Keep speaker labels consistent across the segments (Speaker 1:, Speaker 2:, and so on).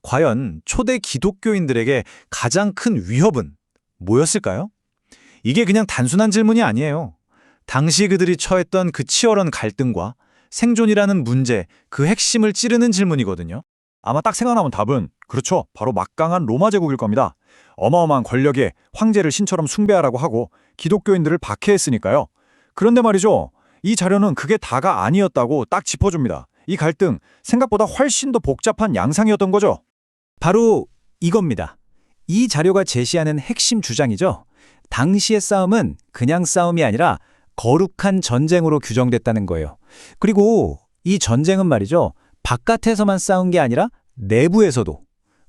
Speaker 1: 과연 초대 기독교인들에게 가장 큰 위협은 뭐였을까요? 이게 그냥 단순한 질문이 아니에요. 당시 그들이 처했던 그 치열한 갈등과 생존이라는 문제, 그 핵심을 찌르는 질문이거든요.
Speaker 2: 아마 딱 생각나면 답은 그렇죠. 바로 막강한 로마 제국일 겁니다. 어마어마한 권력에 황제를 신처럼 숭배하라고 하고 기독교인들을 박해했으니까요. 그런데 말이죠. 이 자료는 그게 다가 아니었다고 딱 짚어줍니다. 이 갈등, 생각보다 훨씬 더 복잡한 양상이었던 거죠.
Speaker 3: 바로 이겁니다. 이 자료가 제시하는 핵심 주장이죠. 당시의 싸움은 그냥 싸움이 아니라 거룩한 전쟁으로 규정됐다는 거예요. 그리고 이 전쟁은 말이죠. 바깥에서만 싸운 게 아니라 내부에서도.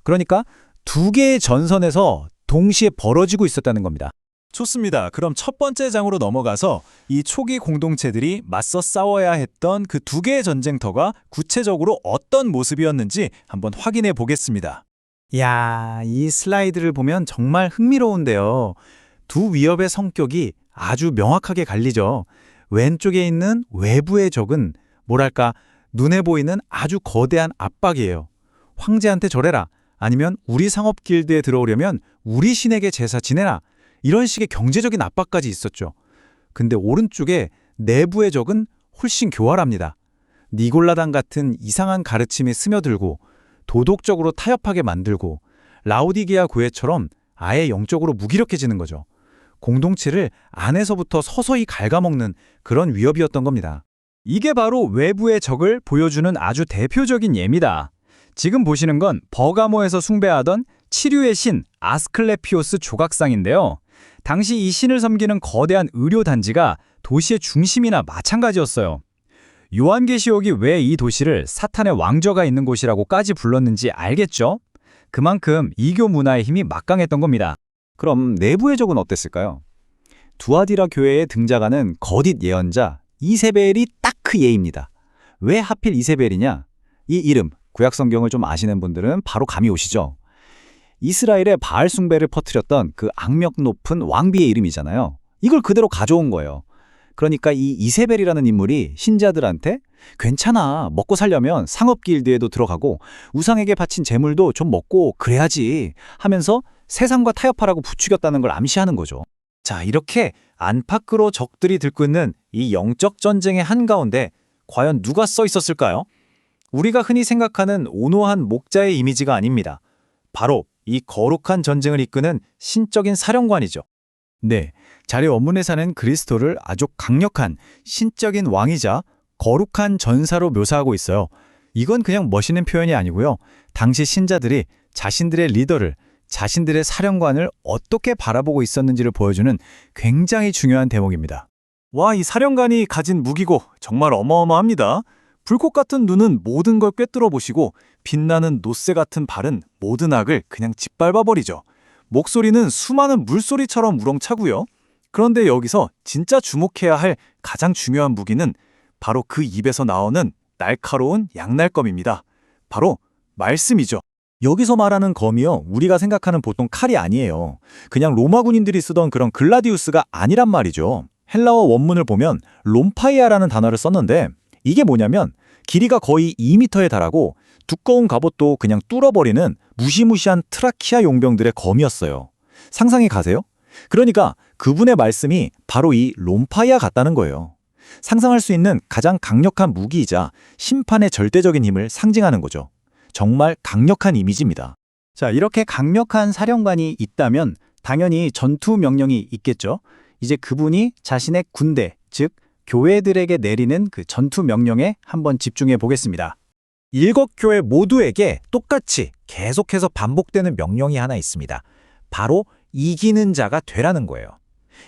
Speaker 3: 그러니까 두 개의 전선에서 동시에 벌어지고 있었다는 겁니다.
Speaker 1: 좋습니다. 그럼 첫 번째 장으로 넘어가서 이 초기 공동체들이 맞서 싸워야 했던 그 두 개의 전쟁터가 구체적으로 어떤 모습이었는지 한번 확인해 보겠습니다.
Speaker 3: 야, 이 슬라이드를 보면 정말 흥미로운데요. 두 위협의 성격이 아주 명확하게 갈리죠. 왼쪽에 있는 외부의 적은 뭐랄까 눈에 보이는 아주 거대한 압박이에요. 황제한테 절해라. 아니면 우리 상업 길드에 들어오려면 우리 신에게 제사 지내라. 이런 식의 경제적인 압박까지 있었죠. 근데 오른쪽에 내부의 적은 훨씬 교활합니다. 니골라당 같은 이상한 가르침이 스며들고 도덕적으로 타협하게 만들고 라오디게아 교회처럼 아예 영적으로 무기력해지는 거죠. 공동체를 안에서부터 서서히 갉아먹는 그런 위협이었던 겁니다.
Speaker 4: 이게 바로 외부의 적을 보여주는 아주 대표적인 예입니다. 지금 보시는 건 버가모에서 숭배하던 치류의 신 아스클레피오스 조각상인데요. 당시 이 신을 섬기는 거대한 의료단지가 도시의 중심이나 마찬가지였어요. 요한계시록이 왜 이 도시를 사탄의 왕좌가 있는 곳이라고까지 불렀는지 알겠죠? 그만큼 이교 문화의 힘이 막강했던 겁니다.
Speaker 3: 그럼 내부의 적은 어땠을까요? 두아디라 교회에 등장하는 거짓 예언자 이세벨이 딱 그 예입니다. 왜 하필 이세벨이냐? 이 이름, 구약성경을 좀 아시는 분들은 바로 감이 오시죠? 이스라엘의 바알 숭배를 퍼뜨렸던 그 악명 높은 왕비의 이름이잖아요. 이걸 그대로 가져온 거예요. 그러니까 이 이세벨이라는 인물이 신자들한테 괜찮아, 먹고 살려면 상업 길드에도 들어가고 우상에게 바친 재물도 좀 먹고 그래야지 하면서 세상과 타협하라고 부추겼다는 걸 암시하는 거죠.
Speaker 1: 자, 이렇게 안팎으로 적들이 들끓는 이 영적 전쟁의 한가운데 과연 누가 써 있었을까요? 우리가 흔히 생각하는 온화한 목자의 이미지가 아닙니다. 바로 이 거룩한 전쟁을 이끄는 신적인 사령관이죠.
Speaker 3: 네, 자료 원문에서는 그리스도를 아주 강력한 신적인 왕이자 거룩한 전사로 묘사하고 있어요. 이건 그냥 멋있는 표현이 아니고요. 당시 신자들이 자신들의 리더를, 자신들의 사령관을 어떻게 바라보고 있었는지를 보여주는 굉장히 중요한 대목입니다.
Speaker 1: 와, 이 사령관이 가진 무기고 정말 어마어마합니다. 불꽃 같은 눈은 모든 걸 꿰뚫어 보시고 빛나는 노새 같은 발은 모든 악을 그냥 짓밟아버리죠. 목소리는 수많은 물소리처럼 우렁차고요. 그런데 여기서 진짜 주목해야 할 가장 중요한 무기는 바로 그 입에서 나오는 날카로운 양날검입니다. 바로 말씀이죠. 여기서 말하는 검이요, 우리가 생각하는 보통 칼이 아니에요. 그냥 로마 군인들이 쓰던 그런 글라디우스가 아니란 말이죠. 헬라어 원문을 보면 롬파이아라는 단어를 썼는데 이게 뭐냐면 길이가 거의 2m에 달하고 두꺼운 갑옷도 그냥 뚫어버리는 무시무시한 트라키아 용병들의 검이었어요. 상상이 가세요? 그러니까 그분의 말씀이 바로 이 롬파이아 같다는 거예요. 상상할 수 있는 가장 강력한 무기이자 심판의 절대적인 힘을 상징하는 거죠. 정말 강력한 이미지입니다.
Speaker 3: 자, 이렇게 강력한 사령관이 있다면 당연히 전투 명령이 있겠죠. 이제 그분이 자신의 군대, 즉 교회들에게 내리는 그 전투 명령에 한번 집중해 보겠습니다.
Speaker 1: 일곱 교회 모두에게 똑같이 계속해서 반복되는 명령이 하나 있습니다. 바로 이기는 자가 되라는 거예요.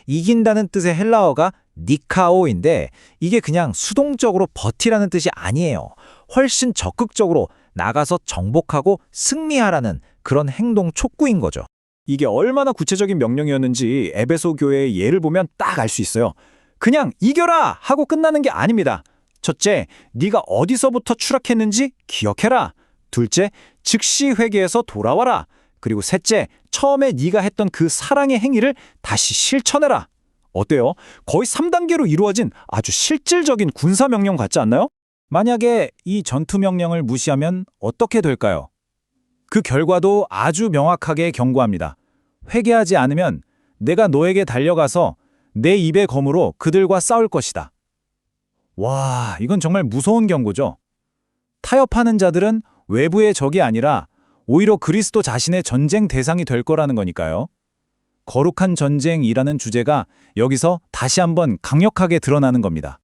Speaker 1: 이긴다는 뜻의 헬라어가 니카오인데 이게 그냥 수동적으로 버티라는 뜻이 아니에요. 훨씬 적극적으로 나가서 정복하고 승리하라는 그런 행동 촉구인 거죠. 이게 얼마나 구체적인 명령이었는지 에베소 교회의 예를 보면 딱 알 수 있어요. 그냥 이겨라 하고 끝나는 게 아닙니다. 첫째, 네가 어디서부터 추락했는지 기억해라. 둘째, 즉시 회개해서 돌아와라. 그리고 셋째, 처음에 네가 했던 그 사랑의 행위를 다시 실천해라. 어때요? 거의 3단계로 이루어진 아주 실질적인 군사명령 같지 않나요? 만약에 이 전투명령을 무시하면 어떻게 될까요? 그 결과도 아주 명확하게 경고합니다. 회개하지 않으면 내가 너에게 달려가서 내 입의 검으로 그들과 싸울 것이다. 와, 이건 정말 무서운 경고죠. 타협하는 자들은 외부의 적이 아니라 오히려 그리스도 자신의 전쟁 대상이 될 거라는 거니까요. 거룩한 전쟁이라는 주제가 여기서 다시 한번 강력하게 드러나는 겁니다.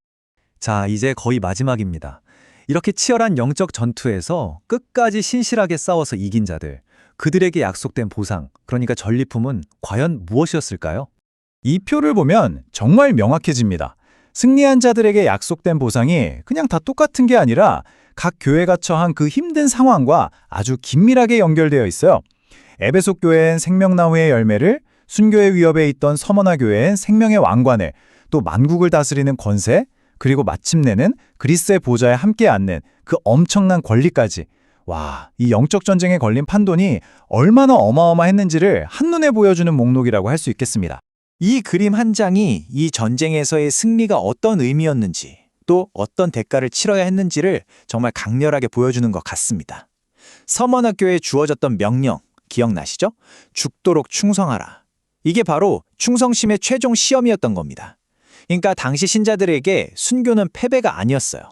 Speaker 5: 자, 이제 거의 마지막입니다. 이렇게 치열한 영적 전투에서 끝까지 신실하게 싸워서 이긴 자들, 그들에게 약속된 보상, 그러니까 전리품은 과연 무엇이었을까요?
Speaker 3: 이 표를 보면 정말 명확해집니다. 승리한 자들에게 약속된 보상이 그냥 다 똑같은 게 아니라 각 교회가 처한 그 힘든 상황과 아주 긴밀하게 연결되어 있어요. 에베소 교회엔 생명나무의 열매를, 순교의 위협에 있던 서머나 교회엔 생명의 왕관을, 또 만국을 다스리는 권세, 그리고 마침내는 그리스의 보좌에 함께 앉는 그 엄청난 권리까지. 와, 이 영적 전쟁에 걸린 판돈이 얼마나 어마어마했는지를 한눈에 보여주는 목록이라고 할 수 있겠습니다.
Speaker 1: 이 그림 한 장이 이 전쟁에서의 승리가 어떤 의미였는지, 또 어떤 대가를 치러야 했는지를 정말 강렬하게 보여주는 것 같습니다. 서머나교회에 주어졌던 명령, 기억나시죠? 죽도록 충성하라. 이게 바로 충성심의 최종 시험이었던 겁니다. 그러니까 당시 신자들에게 순교는 패배가 아니었어요.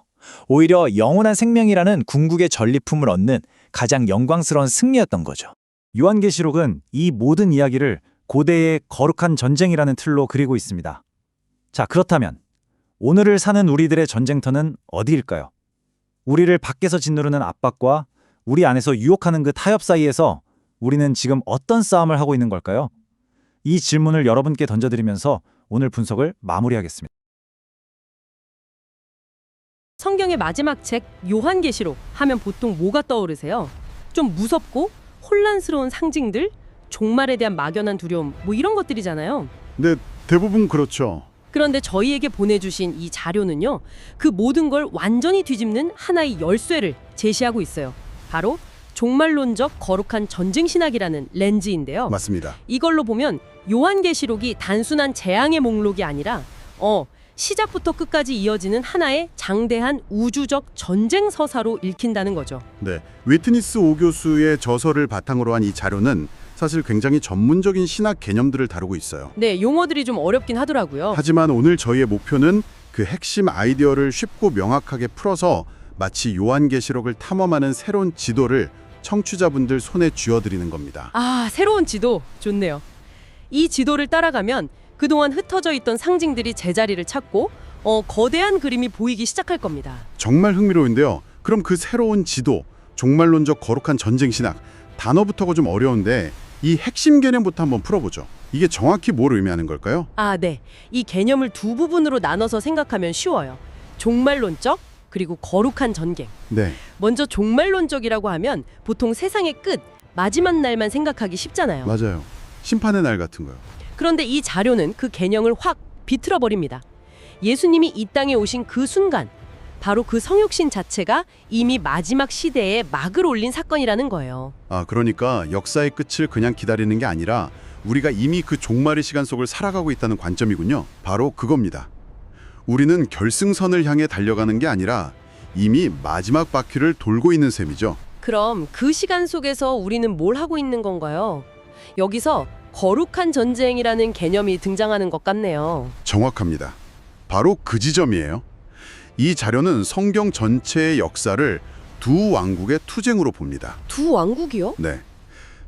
Speaker 1: 오히려 영원한 생명이라는 궁극의 전리품을 얻는 가장 영광스러운 승리였던 거죠.
Speaker 2: 요한계시록은 이 모든 이야기를 고대의 거룩한 전쟁이라는 틀로 그리고 있습니다. 자, 그렇다면 오늘을 사는 우리들의 전쟁터는 어디일까요? 우리를 밖에서 짓누르는 압박과 우리 안에서 유혹하는 그 타협 사이에서 우리는 지금 어떤 싸움을 하고 있는 걸까요? 이 질문을 여러분께 던져드리면서 오늘 분석을 마무리하겠습니다.
Speaker 6: 성경의 마지막 책 요한계시록 하면 보통 뭐가 떠오르세요? 좀 무섭고 혼란스러운 상징들, 종말에 대한 막연한 두려움, 뭐 이런 것들이잖아요.
Speaker 7: 네, 대부분 그렇죠.
Speaker 6: 그런데 저희에게 보내주신 이 자료는요, 그 모든 걸 완전히 뒤집는 하나의 열쇠를 제시하고 있어요. 바로 종말론적 거룩한 전쟁 신학이라는 렌즈인데요.
Speaker 7: 맞습니다.
Speaker 6: 이걸로 보면 요한계시록이 단순한 재앙의 목록이 아니라 시작부터 끝까지 이어지는 하나의 장대한 우주적 전쟁 서사로 읽힌다는 거죠.
Speaker 7: 네, 위트니스 오 교수의 저서를 바탕으로 한 이 자료는 사실 굉장히 전문적인 신학 개념들을 다루고 있어요.
Speaker 6: 네, 용어들이 좀 어렵긴 하더라고요.
Speaker 7: 하지만 오늘 저희의 목표는 그 핵심 아이디어를 쉽고 명확하게 풀어서 마치 요한계시록을 탐험하는 새로운 지도를 청취자분들 손에 쥐어드리는 겁니다.
Speaker 6: 아, 새로운 지도 좋네요. 이 지도를 따라가면 그동안 흩어져 있던 상징들이 제자리를 찾고 거대한 그림이 보이기 시작할 겁니다.
Speaker 7: 정말 흥미로운데요. 그럼 그 새로운 지도, 종말론적 거룩한 전쟁 신학, 단어부터가 좀 어려운데 이 핵심 개념부터 한번 풀어보죠. 이게 정확히 뭘 의미하는 걸까요?
Speaker 6: 아, 네. 이 개념을 두 부분으로 나눠서 생각하면 쉬워요. 종말론적, 그리고 거룩한 전쟁.
Speaker 7: 네,
Speaker 6: 먼저 종말론적이라고 하면 보통 세상의 끝, 마지막 날만 생각하기 쉽잖아요.
Speaker 7: 맞아요. 심판의 날 같은 거요.
Speaker 6: 그런데 이 자료는 그 개념을 확 비틀어 버립니다. 예수님이 이 땅에 오신 그 순간, 바로 그 성육신 자체가 이미 마지막 시대에 막을 올린 사건이라는 거예요.
Speaker 7: 아, 그러니까 역사의 끝을 그냥 기다리는 게 아니라 우리가 이미 그 종말의 시간 속을 살아가고 있다는 관점이군요. 바로 그겁니다. 우리는 결승선을 향해 달려가는 게 아니라 이미 마지막 바퀴를 돌고 있는 셈이죠.
Speaker 6: 그럼 그 시간 속에서 우리는 뭘 하고 있는 건가요? 여기서 거룩한 전쟁이라는 개념이 등장하는 것 같네요.
Speaker 7: 정확합니다. 바로 그 지점이에요. 이 자료는 성경 전체의 역사를 두 왕국의 투쟁으로 봅니다.
Speaker 6: 두 왕국이요?
Speaker 7: 네.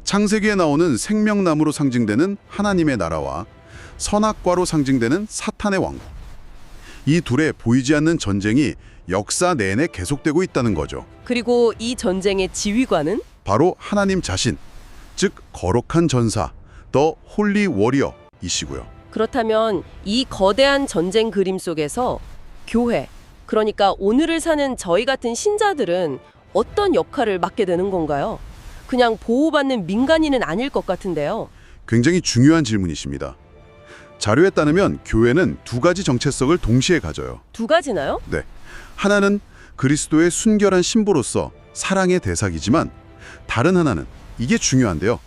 Speaker 7: 창세기에 나오는 생명나무로 상징되는 하나님의 나라와 선악과로 상징되는 사탄의 왕국. 이 둘의 보이지 않는 전쟁이 역사 내내 계속되고 있다는 거죠.
Speaker 6: 그리고 이 전쟁의 지휘관은?
Speaker 7: 바로 하나님 자신, 즉 거룩한 전사, 더 홀리 워리어이시고요.
Speaker 6: 그렇다면 이 거대한 전쟁 그림 속에서 교회, 그러니까 오늘을 사는 저희 같은 신자들은 어떤 역할을 맡게 되는 건가요? 그냥 보호받는 민간인은 아닐 것 같은데요.
Speaker 7: 굉장히 중요한 질문이십니다. 자료에 따르면 교회는 두 가지 정체성을 동시에 가져요.
Speaker 6: 두 가지나요?
Speaker 7: 네. 하나는 그리스도의 순결한 신부로서 사랑의 대상이지만 다른 하나는, 이게 중요한데요,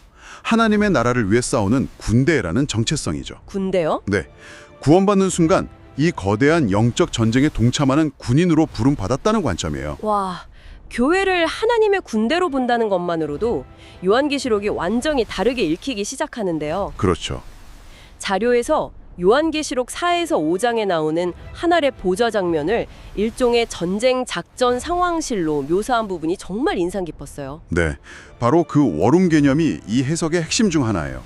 Speaker 7: 하나님의 나라를 위해 싸우는 군대라는 정체성이죠.
Speaker 6: 군대요?
Speaker 7: 네. 구원받는 순간 이 거대한 영적 전쟁에 동참하는 군인으로 부름받았다는 관점이에요.
Speaker 6: 와, 교회를 하나님의 군대로 본다는 것만으로도 요한계시록이 완전히 다르게 읽히기 시작하는데요.
Speaker 7: 그렇죠.
Speaker 6: 자료에서 요한계시록 4에서 5장에 나오는 하늘의 보좌 장면을 일종의 전쟁 작전 상황실로 묘사한 부분이 정말 인상 깊었어요.
Speaker 7: 네, 바로 그 워룸 개념이 이 해석의 핵심 중 하나예요.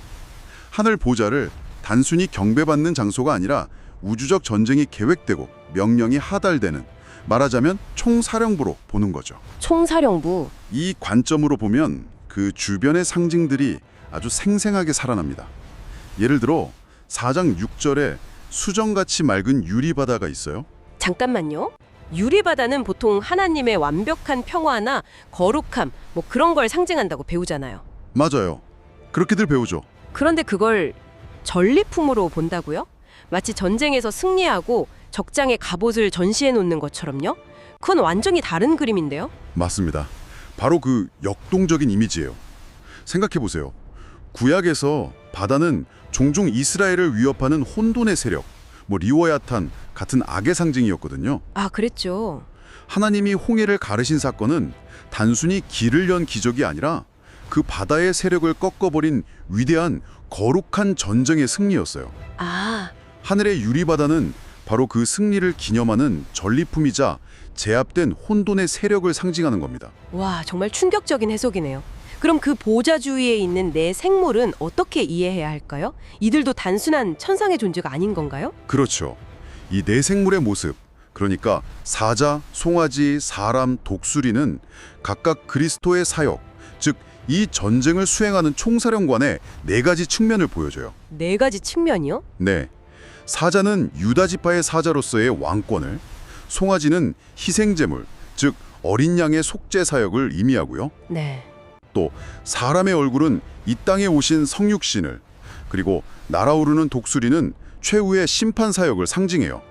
Speaker 7: 하늘 보좌를 단순히 경배받는 장소가 아니라 우주적 전쟁이 계획되고 명령이 하달되는, 말하자면 총사령부로 보는 거죠.
Speaker 6: 총사령부.
Speaker 7: 이 관점으로 보면 그 주변의 상징들이 아주 생생하게 살아납니다. 예를 들어 4장 6절에 수정같이 맑은 유리바다가 있어요.
Speaker 6: 잠깐만요. 유리바다는 보통 하나님의 완벽한 평화나 거룩함, 뭐 그런 걸 상징한다고 배우잖아요.
Speaker 7: 맞아요. 그렇게들 배우죠.
Speaker 6: 그런데 그걸 전리품으로 본다고요? 마치 전쟁에서 승리하고 적장에 갑옷을 전시해 놓는 것처럼요? 그건 완전히 다른 그림인데요?
Speaker 7: 맞습니다. 바로 그 역동적인 이미지예요. 생각해 보세요. 구약에서 바다는 종종 이스라엘을 위협하는 혼돈의 세력, 리워야탄 같은 악의 상징이었거든요.
Speaker 6: 아, 그랬죠.
Speaker 7: 하나님이 홍해를 가르신 사건은 단순히 길을 연 기적이 아니라 그 바다의 세력을 꺾어버린 위대한 거룩한 전쟁의 승리였어요.
Speaker 6: 아,
Speaker 7: 하늘의 유리바다는 바로 그 승리를 기념하는 전리품이자 제압된 혼돈의 세력을 상징하는 겁니다.
Speaker 6: 와, 정말 충격적인 해석이네요. 그럼 그 보좌 주위에 있는 네 생물은 어떻게 이해해야 할까요? 이들도 단순한 천상의 존재가 아닌 건가요?
Speaker 7: 그렇죠. 이 네 생물의 모습, 그러니까 사자, 송아지, 사람, 독수리는 각각 그리스도의 사역, 즉 이 전쟁을 수행하는 총사령관의 네 가지 측면을 보여줘요.
Speaker 6: 네 가지 측면이요?
Speaker 7: 네, 사자는 유다 지파의 사자로서의 왕권을, 송아지는 희생제물, 즉 어린 양의 속죄 사역을 의미하고요.
Speaker 6: 네.
Speaker 7: 또 사람의 얼굴은 이 땅에 오신 성육신을, 그리고 날아오르는 독수리는 최후의 심판 사역을 상징해요.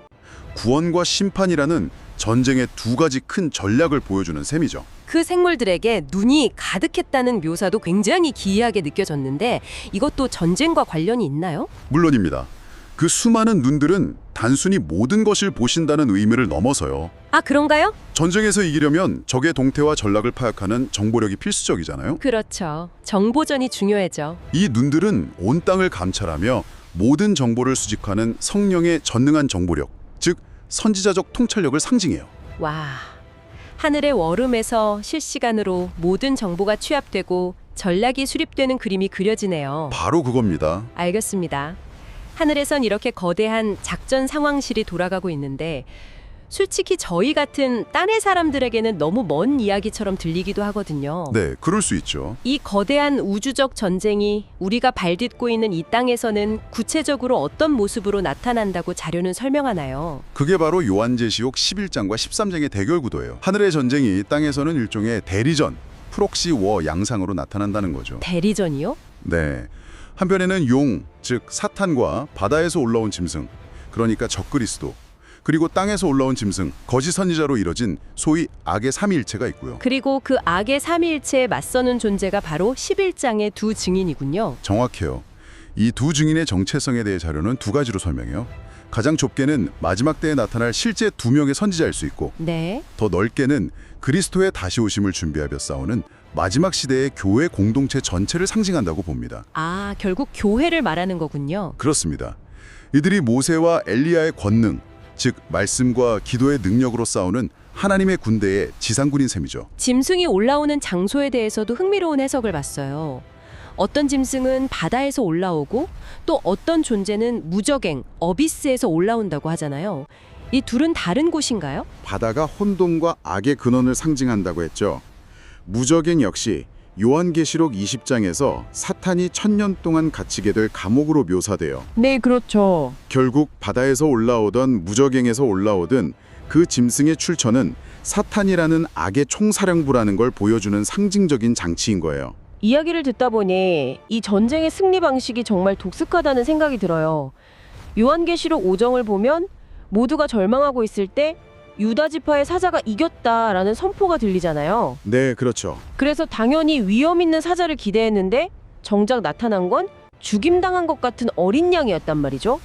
Speaker 7: 구원과 심판이라는 전쟁의 두 가지 큰 전략을 보여주는 셈이죠.
Speaker 6: 그 생물들에게 눈이 가득했다는 묘사도 굉장히 기이하게 느껴졌는데 이것도 전쟁과 관련이 있나요?
Speaker 7: 물론입니다. 그 수많은 눈들은 단순히 모든 것을 보신다는 의미를 넘어서요.
Speaker 6: 아, 그런가요?
Speaker 7: 전쟁에서 이기려면 적의 동태와 전략을 파악하는 정보력이 필수적이잖아요.
Speaker 6: 그렇죠. 정보전이 중요해져.
Speaker 7: 이 눈들은 온 땅을 감찰하며 모든 정보를 수집하는 성령의 전능한 정보력, 즉 선지자적 통찰력을 상징해요.
Speaker 6: 와, 하늘의 워름에서 실시간으로 모든 정보가 취합되고 전략이 수립되는 그림이 그려지네요.
Speaker 7: 바로 그겁니다.
Speaker 6: 알겠습니다. 하늘에선 이렇게 거대한 작전 상황실이 돌아가고 있는데 솔직히 저희 같은 딴의 사람들에게는 너무 먼 이야기처럼 들리기도 하거든요.
Speaker 7: 네, 그럴 수 있죠.
Speaker 6: 이 거대한 우주적 전쟁이 우리가 발딛고 있는 이 땅에서는 구체적으로 어떤 모습으로 나타난다고 자료는 설명하나요?
Speaker 7: 그게 바로 요한계시록 11장과 13장의 대결 구도예요. 하늘의 전쟁이 땅에서는 일종의 대리전, 프록시 워 양상으로 나타난다는 거죠.
Speaker 6: 대리전이요?
Speaker 7: 네, 한편에는 용, 즉 사탄과 바다에서 올라온 짐승, 그러니까 적그리스도, 그리고 땅에서 올라온 짐승, 거짓 선지자로 이뤄진 소위 악의 삼위일체가 있고요.
Speaker 6: 그리고 그 악의 삼위일체에 맞서는 존재가 바로 11장의 두 증인이군요.
Speaker 7: 정확해요. 이 두 증인의 정체성에 대해 자료는 두 가지로 설명해요. 가장 좁게는 마지막 때에 나타날 실제 두 명의 선지자일 수 있고,
Speaker 6: 네.
Speaker 7: 더 넓게는 그리스도의 다시 오심을 준비하며 싸우는 마지막 시대의 교회 공동체 전체를 상징한다고 봅니다.
Speaker 6: 아, 결국 교회를 말하는 거군요.
Speaker 7: 그렇습니다. 이들이 모세와 엘리야의 권능, 즉 말씀과 기도의 능력으로 싸우는 하나님의 군대의 지상군인 셈이죠.
Speaker 6: 짐승이 올라오는 장소에 대해서도 흥미로운 해석을 봤어요. 어떤 짐승은 바다에서 올라오고 또 어떤 존재는 무저갱, 어비스에서 올라온다고 하잖아요. 이 둘은 다른 곳인가요?
Speaker 7: 바다가 혼돈과 악의 근원을 상징한다고 했죠. 무저갱 역시 요한계시록 20장에서 사탄이 1000년 동안 갇히게 될 감옥으로 묘사돼요.
Speaker 6: 네, 그렇죠.
Speaker 7: 결국 바다에서 올라오던 무저갱에서 올라오든 그 짐승의 출처는 사탄이라는 악의 총사령부라는 걸 보여주는 상징적인 장치인 거예요.
Speaker 6: 이야기를 듣다 보니 이 전쟁의 승리 방식이 정말 독특하다는 생각이 들어요. 요한계시록 5장을 보면 모두가 절망하고 있을 때 유다 지파의 사자가 이겼다라는 선포가 들리잖아요.
Speaker 7: 네, 그렇죠.
Speaker 6: 그래서 당연히 위험 있는 사자를 기대했는데 정작 나타난 건 죽임당한 것 같은 어린 양이었단 말이죠.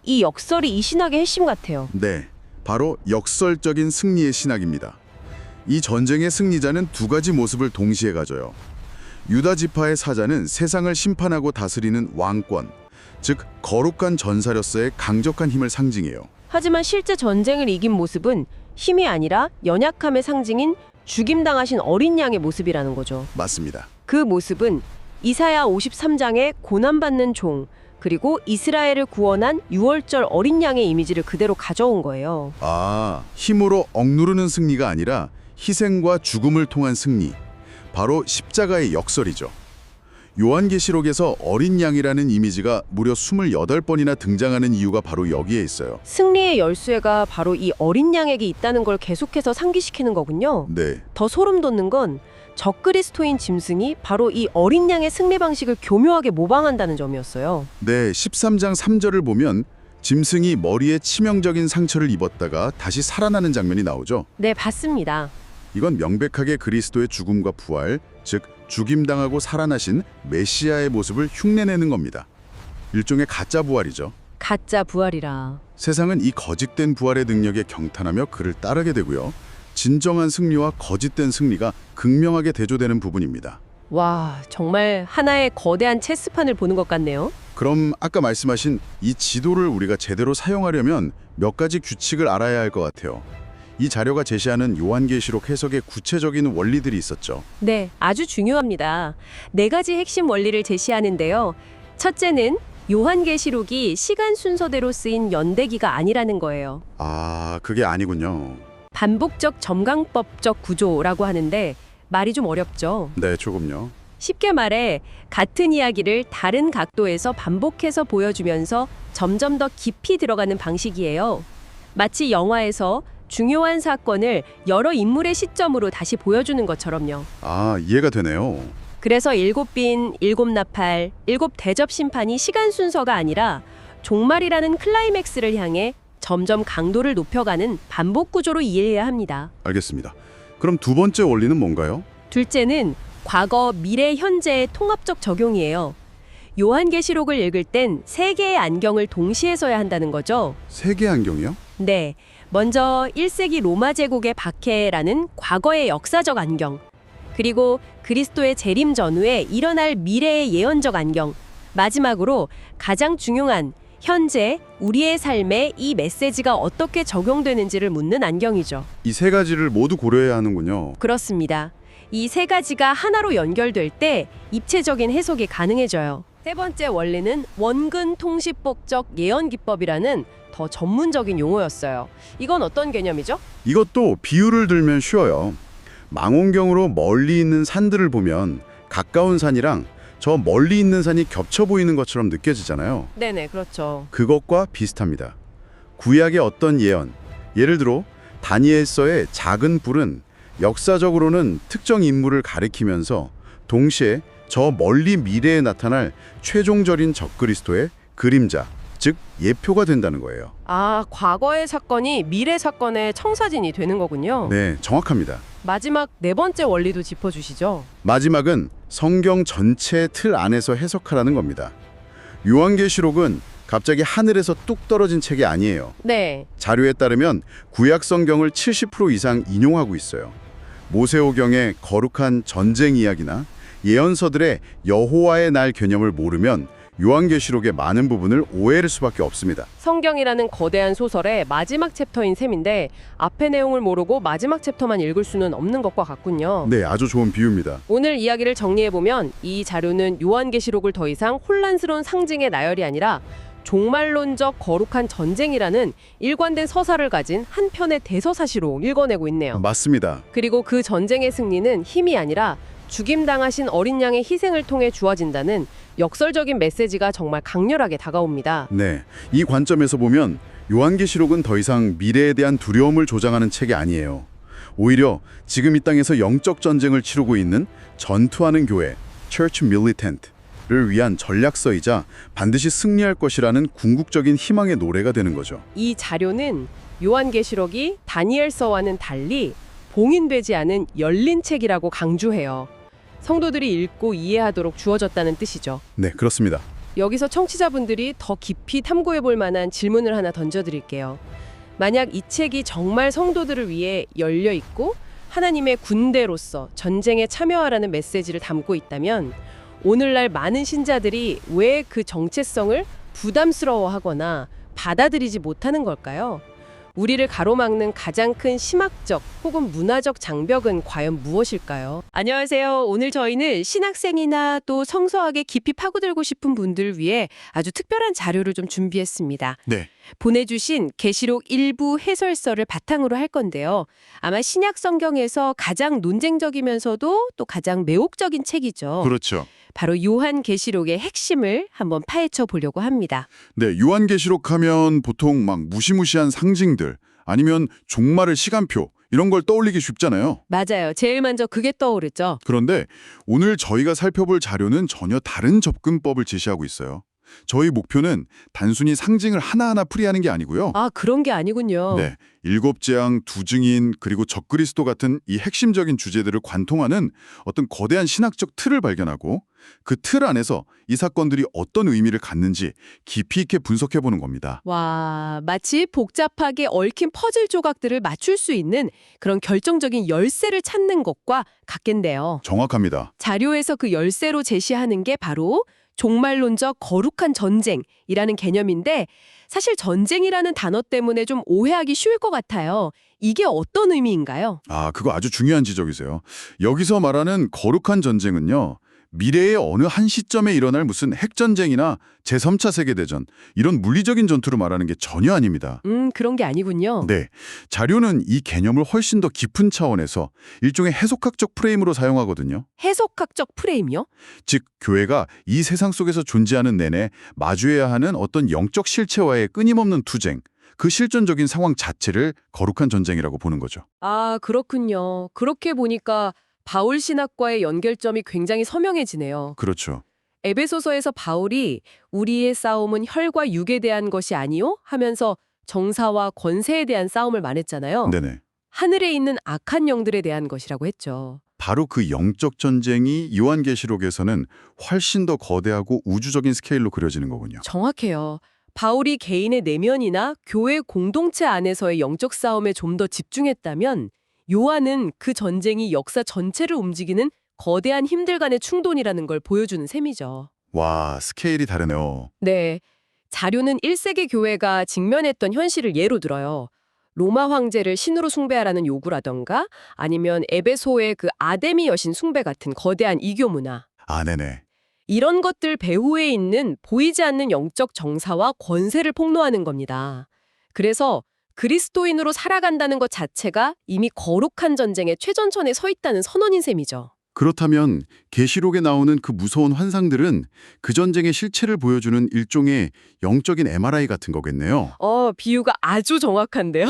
Speaker 6: 이 역설이 이 신학의 핵심 같아요.
Speaker 7: 네, 바로 역설적인 승리의 신학입니다. 이 전쟁의 승리자는 두 가지 모습을 동시에 가져요. 유다 지파의 사자는 세상을 심판하고 다스리는 왕권, 즉 거룩한 전사로서의 강력한 힘을 상징해요.
Speaker 6: 하지만 실제 전쟁을 이긴 모습은 힘이 아니라 연약함의 상징인 죽임당하신 어린 양의 모습이라는 거죠.
Speaker 7: 맞습니다.
Speaker 6: 그 모습은 이사야 53장의 고난받는 종, 그리고 이스라엘을 구원한 6월절 어린 양의 이미지를 그대로 가져온 거예요.
Speaker 7: 아, 힘으로 억누르는 승리가 아니라 희생과 죽음을 통한 승리, 바로 십자가의 역설이죠. 요한계시록에서 어린 양이라는 이미지가 무려 28번이나 등장하는 이유가 바로 여기에 있어요.
Speaker 6: 승리의 열쇠가 바로 이 어린 양에게 있다는 걸 계속해서 상기시키는 거군요.
Speaker 7: 네,
Speaker 6: 더 소름 돋는 건 적그리스도인 짐승이 바로 이 어린 양의 승리 방식을 교묘하게 모방한다는 점이었어요.
Speaker 7: 네, 13장 3절을 보면 짐승이 머리에 치명적인 상처를 입었다가 다시 살아나는 장면이 나오죠.
Speaker 6: 네, 봤습니다.
Speaker 7: 이건 명백하게 그리스도의 죽음과 부활, 즉 죽임당하고 살아나신 메시아의 모습을 흉내내는 겁니다. 일종의 가짜 부활이죠.
Speaker 6: 가짜 부활이라.
Speaker 7: 세상은 이 거짓된 부활의 능력에 경탄하며 그를 따르게 되고요. 진정한 승리와 거짓된 승리가 극명하게 대조되는 부분입니다.
Speaker 6: 와, 정말 하나의 거대한 체스판을 보는 것 같네요.
Speaker 7: 그럼 아까 말씀하신 이 지도를 우리가 제대로 사용하려면 몇 가지 규칙을 알아야 할 것 같아요. 이 자료가 제시하는 요한계시록 해석의 구체적인 원리들이 있었죠.
Speaker 6: 네, 아주 중요합니다. 4가지 핵심 원리를 제시하는데요. 첫째는 요한계시록이 시간 순서대로 쓰인 연대기가 아니라는 거예요.
Speaker 7: 아, 그게 아니군요.
Speaker 6: 반복적 점강법적 구조라고 하는데 말이 좀 어렵죠.
Speaker 7: 네, 조금요.
Speaker 6: 쉽게 말해 같은 이야기를 다른 각도에서 반복해서 보여주면서 점점 더 깊이 들어가는 방식이에요. 마치 영화에서 중요한 사건을 여러 인물의 시점으로 다시 보여주는 것처럼요.
Speaker 7: 아, 이해가 되네요.
Speaker 6: 그래서 7빈, 7나팔, 7대접 심판이 시간 순서가 아니라 종말이라는 클라이맥스를 향해 점점 강도를 높여가는 반복 구조로 이해해야 합니다.
Speaker 7: 알겠습니다. 그럼 두 번째 원리는 뭔가요?
Speaker 6: 둘째는 과거, 미래, 현재의 통합적 적용이에요. 요한계시록을 읽을 땐 3개의 안경을 동시에 써야 한다는 거죠.
Speaker 7: 세계 안경이요?
Speaker 6: 네, 먼저 1세기 로마 제국의 박해라는 과거의 역사적 안경, 그리고 그리스도의 재림 전후에 일어날 미래의 예언적 안경, 마지막으로 가장 중요한 현재 우리의 삶에 이 메시지가 어떻게 적용되는지를 묻는 안경이죠.
Speaker 7: 이 세 가지를 모두 고려해야 하는군요.
Speaker 6: 그렇습니다. 이 3가지가 하나로 연결될 때 입체적인 해석이 가능해져요. 세 번째 원리는 원근 통시법적 예언 기법이라는 더 전문적인 용어였어요. 이건 어떤 개념이죠?
Speaker 7: 이것도 비유를 들면 쉬워요. 망원경으로 멀리 있는 산들을 보면 가까운 산이랑 저 멀리 있는 산이 겹쳐 보이는 것처럼 느껴지잖아요.
Speaker 6: 네네, 그렇죠.
Speaker 7: 그것과 비슷합니다. 구약의 어떤 예언, 예를 들어 다니엘서의 작은 불은 역사적으로는 특정 인물을 가리키면서 동시에 저 멀리 미래에 나타날 최종적인 적그리스도의 그림자, 즉 예표가 된다는 거예요.
Speaker 6: 아, 과거의 사건이 미래 사건의 청사진이 되는 거군요.
Speaker 7: 네, 정확합니다.
Speaker 6: 마지막 4번째 원리도 짚어주시죠.
Speaker 7: 마지막은 성경 전체의 틀 안에서 해석하라는 겁니다. 요한계시록은 갑자기 하늘에서 뚝 떨어진 책이 아니에요.
Speaker 6: 네,
Speaker 7: 자료에 따르면 구약 성경을 70% 이상 인용하고 있어요. 모세오경의 거룩한 전쟁 이야기나 예언서들의 여호와의 날 개념을 모르면 요한계시록의 많은 부분을 오해할 수밖에 없습니다.
Speaker 6: 성경이라는 거대한 소설의 마지막 챕터인 셈인데 앞의 내용을 모르고 마지막 챕터만 읽을 수는 없는 것과 같군요.
Speaker 7: 네, 아주 좋은 비유입니다.
Speaker 6: 오늘 이야기를 정리해보면 이 자료는 요한계시록을 더 이상 혼란스러운 상징의 나열이 아니라 종말론적 거룩한 전쟁이라는 일관된 서사를 가진 한 편의 대서사시로 읽어내고 있네요.
Speaker 7: 맞습니다.
Speaker 6: 그리고 그 전쟁의 승리는 힘이 아니라 죽임당하신 어린 양의 희생을 통해 주어진다는 역설적인 메시지가 정말 강렬하게 다가옵니다.
Speaker 7: 네, 이 관점에서 보면 요한계시록은 더 이상 미래에 대한 두려움을 조장하는 책이 아니에요. 오히려 지금 이 땅에서 영적 전쟁을 치르고 있는 전투하는 교회, Church Militant를 위한 전략서이자 반드시 승리할 것이라는 궁극적인 희망의 노래가 되는 거죠.
Speaker 6: 이 자료는 요한계시록이 다니엘서와는 달리 봉인되지 않은 열린 책이라고 강조해요. 성도들이 읽고 이해하도록 주어졌다는 뜻이죠.
Speaker 7: 네, 그렇습니다.
Speaker 6: 여기서 청취자분들이 더 깊이 탐구해 볼 만한 질문을 하나 던져드릴게요. 만약 이 책이 정말 성도들을 위해 열려 있고 하나님의 군대로서 전쟁에 참여하라는 메시지를 담고 있다면 오늘날 많은 신자들이 왜 그 정체성을 부담스러워하거나 받아들이지 못하는 걸까요? 우리를 가로막는 가장 큰 심학적 혹은 문화적 장벽은 과연 무엇일까요? 안녕하세요. 오늘 저희는 신학생이나 또 성서학에 깊이 파고들고 싶은 분들을 위해 아주 특별한 자료를 좀 준비했습니다.
Speaker 7: 네.
Speaker 6: 보내주신 계시록 일부 해설서를 바탕으로 할 건데요. 아마 신약 성경에서 가장 논쟁적이면서도 또 가장 매혹적인 책이죠.
Speaker 7: 그렇죠.
Speaker 6: 바로 요한계시록의 핵심을 한번 파헤쳐 보려고 합니다.
Speaker 7: 네, 요한계시록 하면 보통 막 무시무시한 상징들 아니면 종말의 시간표 이런 걸 떠올리기 쉽잖아요.
Speaker 6: 맞아요. 제일 먼저 그게 떠오르죠.
Speaker 7: 그런데 오늘 저희가 살펴볼 자료는 전혀 다른 접근법을 제시하고 있어요. 저희 목표는 단순히 상징을 하나하나 풀이하는 게 아니고요.
Speaker 6: 아, 그런 게 아니군요.
Speaker 7: 네, 일곱 재앙, 두 증인, 그리고 적그리스도 같은 이 핵심적인 주제들을 관통하는 어떤 거대한 신학적 틀을 발견하고 그 틀 안에서 이 사건들이 어떤 의미를 갖는지 깊이 있게 분석해보는 겁니다.
Speaker 6: 와, 마치 복잡하게 얽힌 퍼즐 조각들을 맞출 수 있는 그런 결정적인 열쇠를 찾는 것과 같겠네요.
Speaker 7: 정확합니다.
Speaker 6: 자료에서 그 열쇠로 제시하는 게 바로 종말론적 거룩한 전쟁이라는 개념인데 사실 전쟁이라는 단어 때문에 좀 오해하기 쉬울 것 같아요. 이게 어떤 의미인가요?
Speaker 7: 아, 그거 아주 중요한 지적이세요. 여기서 말하는 거룩한 전쟁은요, 미래의 어느 한 시점에 일어날 무슨 핵전쟁이나 제3차 세계대전, 이런 물리적인 전투를 말하는 게 전혀 아닙니다.
Speaker 6: 그런 게 아니군요.
Speaker 7: 네, 자료는 이 개념을 훨씬 더 깊은 차원에서 일종의 해석학적 프레임으로 사용하거든요.
Speaker 6: 해석학적 프레임이요?
Speaker 7: 즉, 교회가 이 세상 속에서 존재하는 내내 마주해야 하는 어떤 영적 실체와의 끊임없는 투쟁, 그 실존적인 상황 자체를 거룩한 전쟁이라고 보는 거죠.
Speaker 6: 아, 그렇군요. 그렇게 보니까 바울 신학과의 연결점이 굉장히 선명해지네요.
Speaker 7: 그렇죠.
Speaker 6: 에베소서에서 바울이 우리의 싸움은 혈과 육에 대한 것이 아니요 하면서 정사와 권세에 대한 싸움을 말했잖아요.
Speaker 7: 네네.
Speaker 6: 하늘에 있는 악한 영들에 대한 것이라고 했죠.
Speaker 7: 바로 그 영적 전쟁이 요한계시록에서는 훨씬 더 거대하고 우주적인 스케일로 그려지는 거군요.
Speaker 6: 정확해요. 바울이 개인의 내면이나 교회 공동체 안에서의 영적 싸움에 좀 더 집중했다면 요한은 그 전쟁이 역사 전체를 움직이는 거대한 힘들 간의 충돌이라는 걸 보여주는 셈이죠.
Speaker 7: 와, 스케일이 다르네요.
Speaker 6: 네. 자료는 1세기 교회가 직면했던 현실을 예로 들어요. 로마 황제를 신으로 숭배하라는 요구라던가 아니면 에베소의 그 아데미 여신 숭배 같은 거대한 이교 문화.
Speaker 7: 아, 네네.
Speaker 6: 이런 것들 배후에 있는 보이지 않는 영적 정사와 권세를 폭로하는 겁니다. 그래서 그리스도인으로 살아간다는 것 자체가 이미 거룩한 전쟁의 최전선에 서 있다는 선언인 셈이죠.
Speaker 7: 그렇다면 계시록에 나오는 그 무서운 환상들은 그 전쟁의 실체를 보여주는 일종의 영적인 MRI 같은 거겠네요.
Speaker 6: 비유가 아주 정확한데요.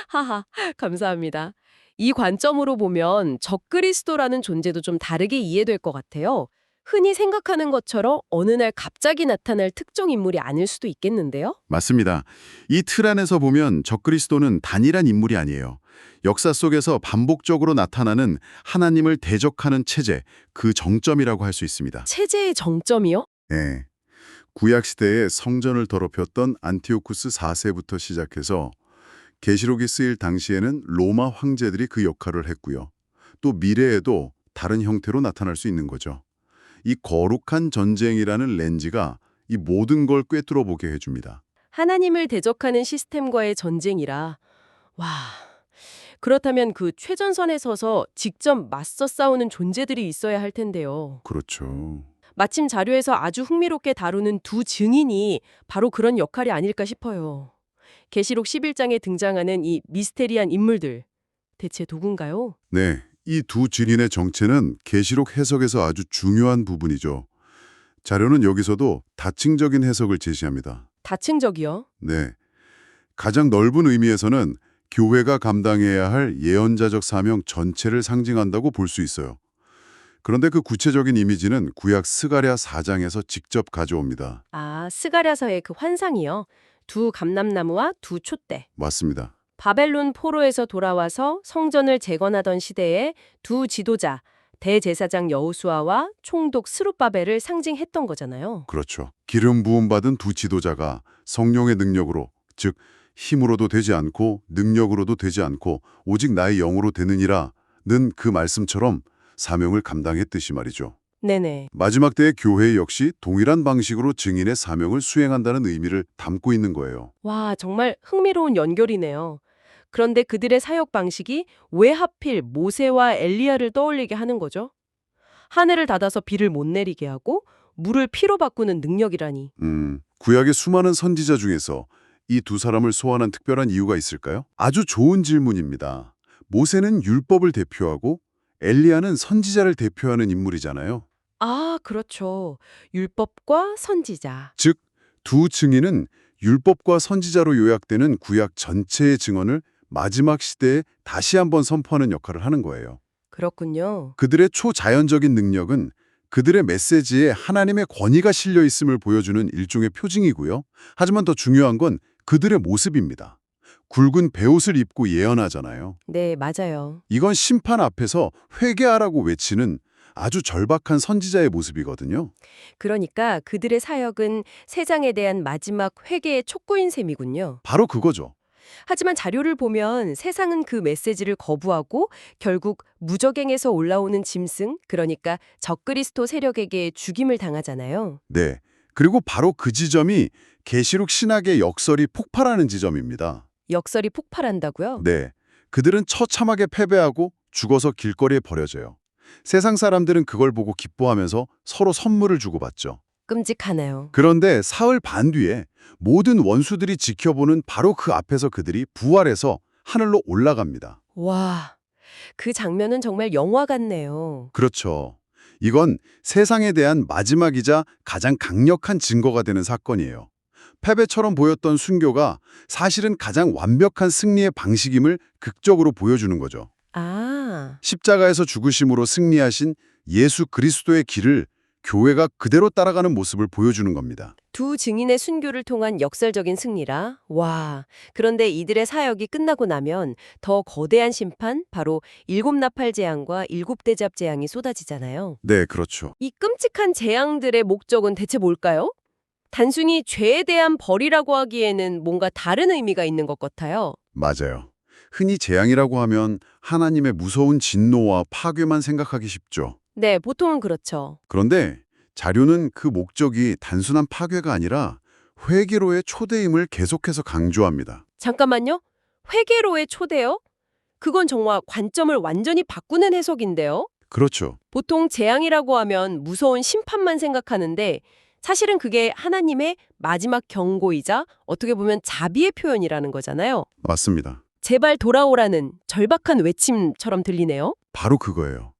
Speaker 6: 하하, 감사합니다. 이 관점으로 보면 적그리스도라는 존재도 좀 다르게 이해될 것 같아요. 흔히 생각하는 것처럼 어느 날 갑자기 나타날 특정 인물이 아닐 수도 있겠는데요?
Speaker 7: 맞습니다. 이 틀 안에서 보면 적그리스도는 단일한 인물이 아니에요. 역사 속에서 반복적으로 나타나는 하나님을 대적하는 체제, 그 정점이라고 할 수 있습니다.
Speaker 6: 체제의 정점이요?
Speaker 7: 네. 구약시대에 성전을 더럽혔던 안티오쿠스 4세부터 시작해서 계시록이 쓰일 당시에는 로마 황제들이 그 역할을 했고요. 또 미래에도 다른 형태로 나타날 수 있는 거죠. 이 거룩한 전쟁이라는 렌즈가 이 모든 걸 꿰뚫어 보게 해줍니다.
Speaker 6: 하나님을 대적하는 시스템과의 전쟁이라. 와, 그렇다면 그 최전선에 서서 직접 맞서 싸우는 존재들이 있어야 할 텐데요.
Speaker 7: 그렇죠.
Speaker 6: 마침 자료에서 아주 흥미롭게 다루는 두 증인이 바로 그런 역할이 아닐까 싶어요. 계시록 11장에 등장하는 이 미스테리한 인물들, 대체 누군가요?
Speaker 7: 네, 이 두 증인의 정체는 계시록 해석에서 아주 중요한 부분이죠. 자료는 여기서도 다층적인 해석을 제시합니다.
Speaker 6: 다층적이요?
Speaker 7: 네, 가장 넓은 의미에서는 교회가 감당해야 할 예언자적 사명 전체를 상징한다고 볼 수 있어요. 그런데 그 구체적인 이미지는 구약 스가랴 4장에서 직접 가져옵니다.
Speaker 6: 아, 스가랴서의 그 환상이요? 두 감람나무와 두 촛대.
Speaker 7: 맞습니다.
Speaker 6: 바벨론 포로에서 돌아와서 성전을 재건하던 시대에 두 지도자, 대제사장 여호수아와 총독 스룹바벨을 상징했던 거잖아요.
Speaker 7: 그렇죠. 기름 부음 받은 두 지도자가 성령의 능력으로, 즉 힘으로도 되지 않고 능력으로도 되지 않고 오직 나의 영으로 되느니라는 그 말씀처럼 사명을 감당했듯이 말이죠.
Speaker 6: 네네.
Speaker 7: 마지막 때의 교회 역시 동일한 방식으로 증인의 사명을 수행한다는 의미를 담고 있는 거예요.
Speaker 6: 와, 정말 흥미로운 연결이네요. 그런데 그들의 사역 방식이 왜 하필 모세와 엘리야를 떠올리게 하는 거죠? 하늘을 닫아서 비를 못 내리게 하고 물을 피로 바꾸는 능력이라니.
Speaker 7: 구약의 수많은 선지자 중에서 이 두 사람을 소환한 특별한 이유가 있을까요? 아주 좋은 질문입니다. 모세는 율법을 대표하고 엘리야는 선지자를 대표하는 인물이잖아요.
Speaker 6: 아, 그렇죠. 율법과 선지자.
Speaker 7: 즉, 두 증인은 율법과 선지자로 요약되는 구약 전체의 증언을 마지막 시대에 다시 한번 선포하는 역할을 하는 거예요.
Speaker 6: 그렇군요.
Speaker 7: 그들의 초자연적인 능력은 그들의 메시지에 하나님의 권위가 실려 있음을 보여주는 일종의 표징이고요. 하지만 더 중요한 건 그들의 모습입니다. 굵은 베옷을 입고 예언하잖아요.
Speaker 6: 네, 맞아요.
Speaker 7: 이건 심판 앞에서 회개하라고 외치는 아주 절박한 선지자의 모습이거든요.
Speaker 6: 그러니까 그들의 사역은 세상에 대한 마지막 회개의 촉구인 셈이군요.
Speaker 7: 바로 그거죠.
Speaker 6: 하지만 자료를 보면 세상은 그 메시지를 거부하고 결국 무적행에서 올라오는 짐승, 그러니까 적그리스도 세력에게 죽임을 당하잖아요.
Speaker 7: 네. 그리고 바로 그 지점이 계시록 신학의 역설이 폭발하는 지점입니다.
Speaker 6: 역설이 폭발한다고요?
Speaker 7: 네. 그들은 처참하게 패배하고 죽어서 길거리에 버려져요. 세상 사람들은 그걸 보고 기뻐하면서 서로 선물을 주고받죠.
Speaker 6: 끔찍하네요.
Speaker 7: 그런데 사흘 반 뒤에 모든 원수들이 지켜보는 바로 그 앞에서 그들이 부활해서 하늘로 올라갑니다.
Speaker 6: 와, 그 장면은 정말 영화 같네요.
Speaker 7: 그렇죠. 이건 세상에 대한 마지막이자 가장 강력한 증거가 되는 사건이에요. 패배처럼 보였던 순교가 사실은 가장 완벽한 승리의 방식임을 극적으로 보여주는 거죠.
Speaker 6: 아,
Speaker 7: 십자가에서 죽으심으로 승리하신 예수 그리스도의 길을 교회가 그대로 따라가는 모습을 보여주는 겁니다.
Speaker 6: 두 증인의 순교를 통한 역설적인 승리라. 와, 그런데 이들의 사역이 끝나고 나면 더 거대한 심판, 바로 일곱 나팔 재앙과 일곱 대잡 재앙이 쏟아지잖아요.
Speaker 7: 네, 그렇죠.
Speaker 6: 이 끔찍한 재앙들의 목적은 대체 뭘까요? 단순히 죄에 대한 벌이라고 하기에는 뭔가 다른 의미가 있는 것 같아요.
Speaker 7: 맞아요. 흔히 재앙이라고 하면 하나님의 무서운 진노와 파괴만 생각하기 쉽죠.
Speaker 6: 네, 보통은 그렇죠.
Speaker 7: 그런데 자료는 그 목적이 단순한 파괴가 아니라 회개로의 초대임을 계속해서 강조합니다.
Speaker 6: 잠깐만요. 회개로의 초대요? 그건 정말 관점을 완전히 바꾸는 해석인데요.
Speaker 7: 그렇죠.
Speaker 6: 보통 재앙이라고 하면 무서운 심판만 생각하는데 사실은 그게 하나님의 마지막 경고이자 어떻게 보면 자비의 표현이라는 거잖아요.
Speaker 7: 맞습니다.
Speaker 6: 제발 돌아오라는 절박한 외침처럼 들리네요.
Speaker 7: 바로 그거예요.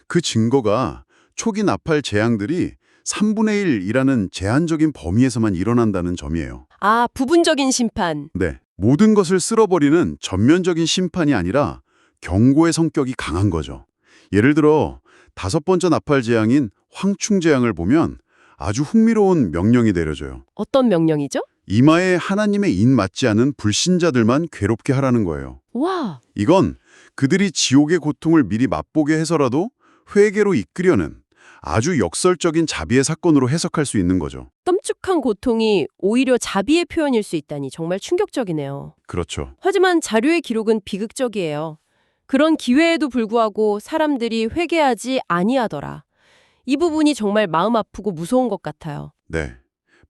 Speaker 7: 그 증거가 초기 나팔 재앙들이 3분의 1이라는 제한적인 범위에서만 일어난다는 점이에요.
Speaker 6: 아, 부분적인 심판.
Speaker 7: 네, 모든 것을 쓸어버리는 전면적인 심판이 아니라 경고의 성격이 강한 거죠. 예를 들어 5번째 나팔 재앙인 황충 재앙을 보면 아주 흥미로운 명령이 내려져요.
Speaker 6: 어떤 명령이죠?
Speaker 7: 이마에 하나님의 인 맞지 않은 불신자들만 괴롭게 하라는 거예요.
Speaker 6: 와,
Speaker 7: 이건 그들이 지옥의 고통을 미리 맛보게 해서라도 회개로 이끌려는 아주 역설적인 자비의 사건으로 해석할 수 있는 거죠.
Speaker 6: 끔찍한 고통이 오히려 자비의 표현일 수 있다니 정말 충격적이네요.
Speaker 7: 그렇죠.
Speaker 6: 하지만 자료의 기록은 비극적이에요. 그런 기회에도 불구하고 사람들이 회개하지 아니하더라. 이 부분이 정말 마음 아프고 무서운 것 같아요.
Speaker 7: 네.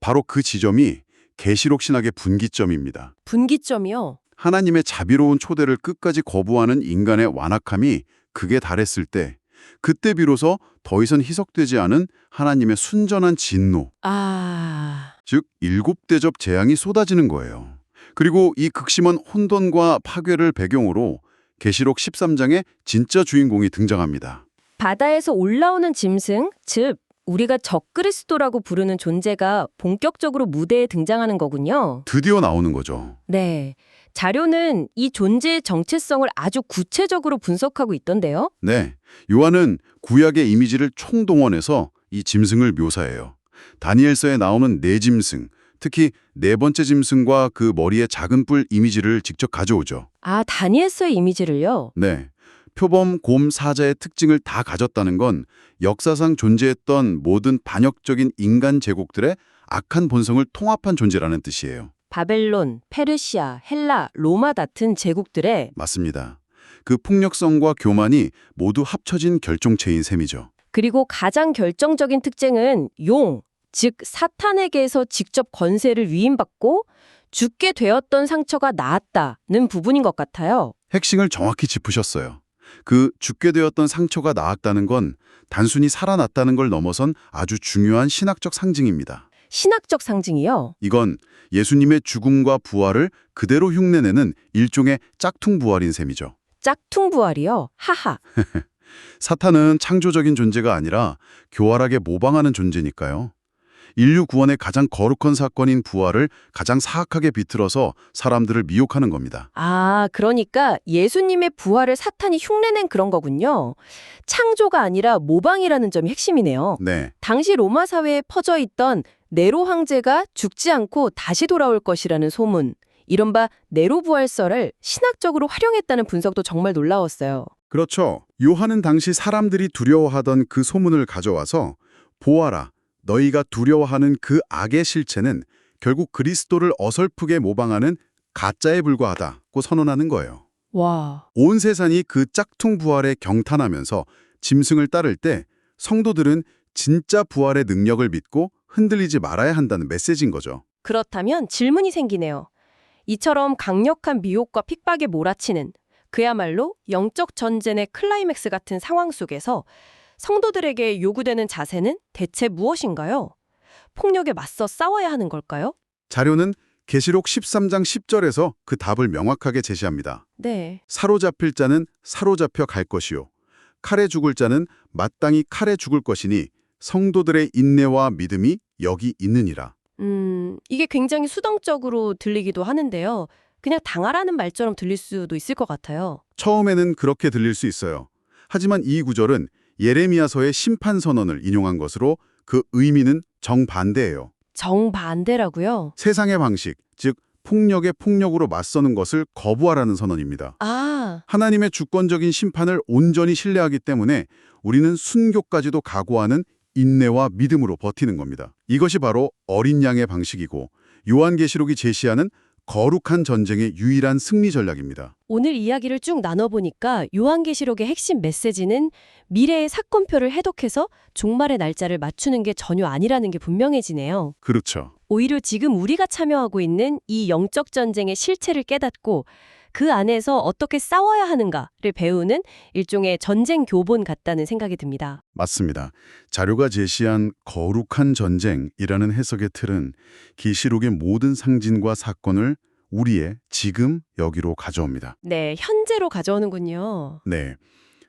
Speaker 7: 바로 그 지점이 계시록 신학의 분기점입니다.
Speaker 6: 분기점이요?
Speaker 7: 하나님의 자비로운 초대를 끝까지 거부하는 인간의 완악함이 극에 달했을 때 그때 비로소 더 이상 희석되지 않은 하나님의 순전한 진노,
Speaker 6: 아,
Speaker 7: 즉 7대접 재앙이 쏟아지는 거예요. 그리고 이 극심한 혼돈과 파괴를 배경으로 계시록 13장에 진짜 주인공이 등장합니다.
Speaker 8: 바다에서 올라오는 짐승, 즉 우리가 적그리스도라고 부르는 존재가 본격적으로 무대에 등장하는 거군요.
Speaker 7: 드디어 나오는 거죠.
Speaker 8: 네. 자료는 이 존재의 정체성을 아주 구체적으로 분석하고 있던데요.
Speaker 7: 네, 요한은 구약의 이미지를 총동원해서 이 짐승을 묘사해요. 다니엘서에 나오는 네 짐승, 특히 네 번째 짐승과 그 머리에 작은 뿔 이미지를 직접 가져오죠.
Speaker 8: 아, 다니엘서의 이미지를요?
Speaker 7: 네, 표범, 곰, 사자의 특징을 다 가졌다는 건 역사상 존재했던 모든 반역적인 인간 제국들의 악한 본성을 통합한 존재라는 뜻이에요.
Speaker 6: 바벨론, 페르시아, 헬라, 로마 같은 제국들의
Speaker 7: 맞습니다. 그 폭력성과 교만이 모두 합쳐진 결정체인 셈이죠.
Speaker 6: 그리고 가장 결정적인 특징은 용, 즉 사탄에게서 직접 권세를 위임받고 죽게 되었던 상처가 나았다는 부분인 것 같아요.
Speaker 7: 핵심을 정확히 짚으셨어요. 그 죽게 되었던 상처가 나았다는 건 단순히 살아났다는 걸 넘어선 아주 중요한 신학적 상징입니다.
Speaker 6: 신학적 상징이요.
Speaker 7: 이건 예수님의 죽음과 부활을 그대로 흉내내는 일종의 짝퉁 부활인 셈이죠.
Speaker 6: 짝퉁 부활이요. 하하.
Speaker 7: 사탄은 창조적인 존재가 아니라 교활하게 모방하는 존재니까요. 인류 구원의 가장 거룩한 사건인 부활을 가장 사악하게 비틀어서 사람들을 미혹하는 겁니다.
Speaker 6: 아, 그러니까 예수님의 부활을 사탄이 흉내낸 그런 거군요. 창조가 아니라 모방이라는 점이 핵심이네요.
Speaker 7: 네,
Speaker 6: 당시 로마 사회에 퍼져 있던 네로 황제가 죽지 않고 다시 돌아올 것이라는 소문, 이른바 네로 부활설을 신학적으로 활용했다는 분석도 정말 놀라웠어요.
Speaker 7: 그렇죠. 요한은 당시 사람들이 두려워하던 그 소문을 가져와서 보아라, 너희가 두려워하는 그 악의 실체는 결국 그리스도를 어설프게 모방하는 가짜에 불과하다고 선언하는 거예요.
Speaker 6: 와.
Speaker 7: 온 세상이 그 짝퉁 부활에 경탄하면서 짐승을 따를 때 성도들은 진짜 부활의 능력을 믿고 흔들리지 말아야 한다는 메시지인 거죠.
Speaker 6: 그렇다면 질문이 생기네요. 이처럼 강력한 미혹과 핍박에 몰아치는 그야말로 영적 전쟁의 클라이맥스 같은 상황 속에서 성도들에게 요구되는 자세는 대체 무엇인가요? 폭력에 맞서 싸워야 하는 걸까요?
Speaker 7: 자료는 계시록 13장 10절에서 그 답을 명확하게 제시합니다.
Speaker 6: 네.
Speaker 7: 사로잡힐 자는 사로잡혀 갈 것이요. 칼에 죽을 자는 마땅히 칼에 죽을 것이니 성도들의 인내와 믿음이 여기 있느니라.
Speaker 6: 이게 굉장히 수동적으로 들리기도 하는데요. 그냥 당하라는 말처럼 들릴 수도 있을 것 같아요.
Speaker 7: 처음에는 그렇게 들릴 수 있어요. 하지만 이 구절은 예레미야서의 심판 선언을 인용한 것으로 그 의미는 정반대예요.
Speaker 6: 정반대라고요?
Speaker 7: 세상의 방식, 즉 폭력의 폭력으로 맞서는 것을 거부하라는 선언입니다.
Speaker 6: 아,
Speaker 7: 하나님의 주권적인 심판을 온전히 신뢰하기 때문에 우리는 순교까지도 각오하는 인내와 믿음으로 버티는 겁니다. 이것이 바로 어린 양의 방식이고 요한계시록이 제시하는 거룩한 전쟁의 유일한 승리 전략입니다.
Speaker 6: 오늘 이야기를 쭉 나눠보니까 요한계시록의 핵심 메시지는 미래의 사건표를 해독해서 종말의 날짜를 맞추는 게 전혀 아니라는 게 분명해지네요.
Speaker 7: 그렇죠.
Speaker 6: 오히려 지금 우리가 참여하고 있는 이 영적 전쟁의 실체를 깨닫고 그 안에서 어떻게 싸워야 하는가를 배우는 일종의 전쟁 교본 같다는 생각이 듭니다.
Speaker 7: 맞습니다. 자료가 제시한 거룩한 전쟁이라는 해석의 틀은 계시록의 모든 상징과 사건을 우리의 지금 여기로 가져옵니다.
Speaker 6: 네, 현재로 가져오는군요.
Speaker 7: 네,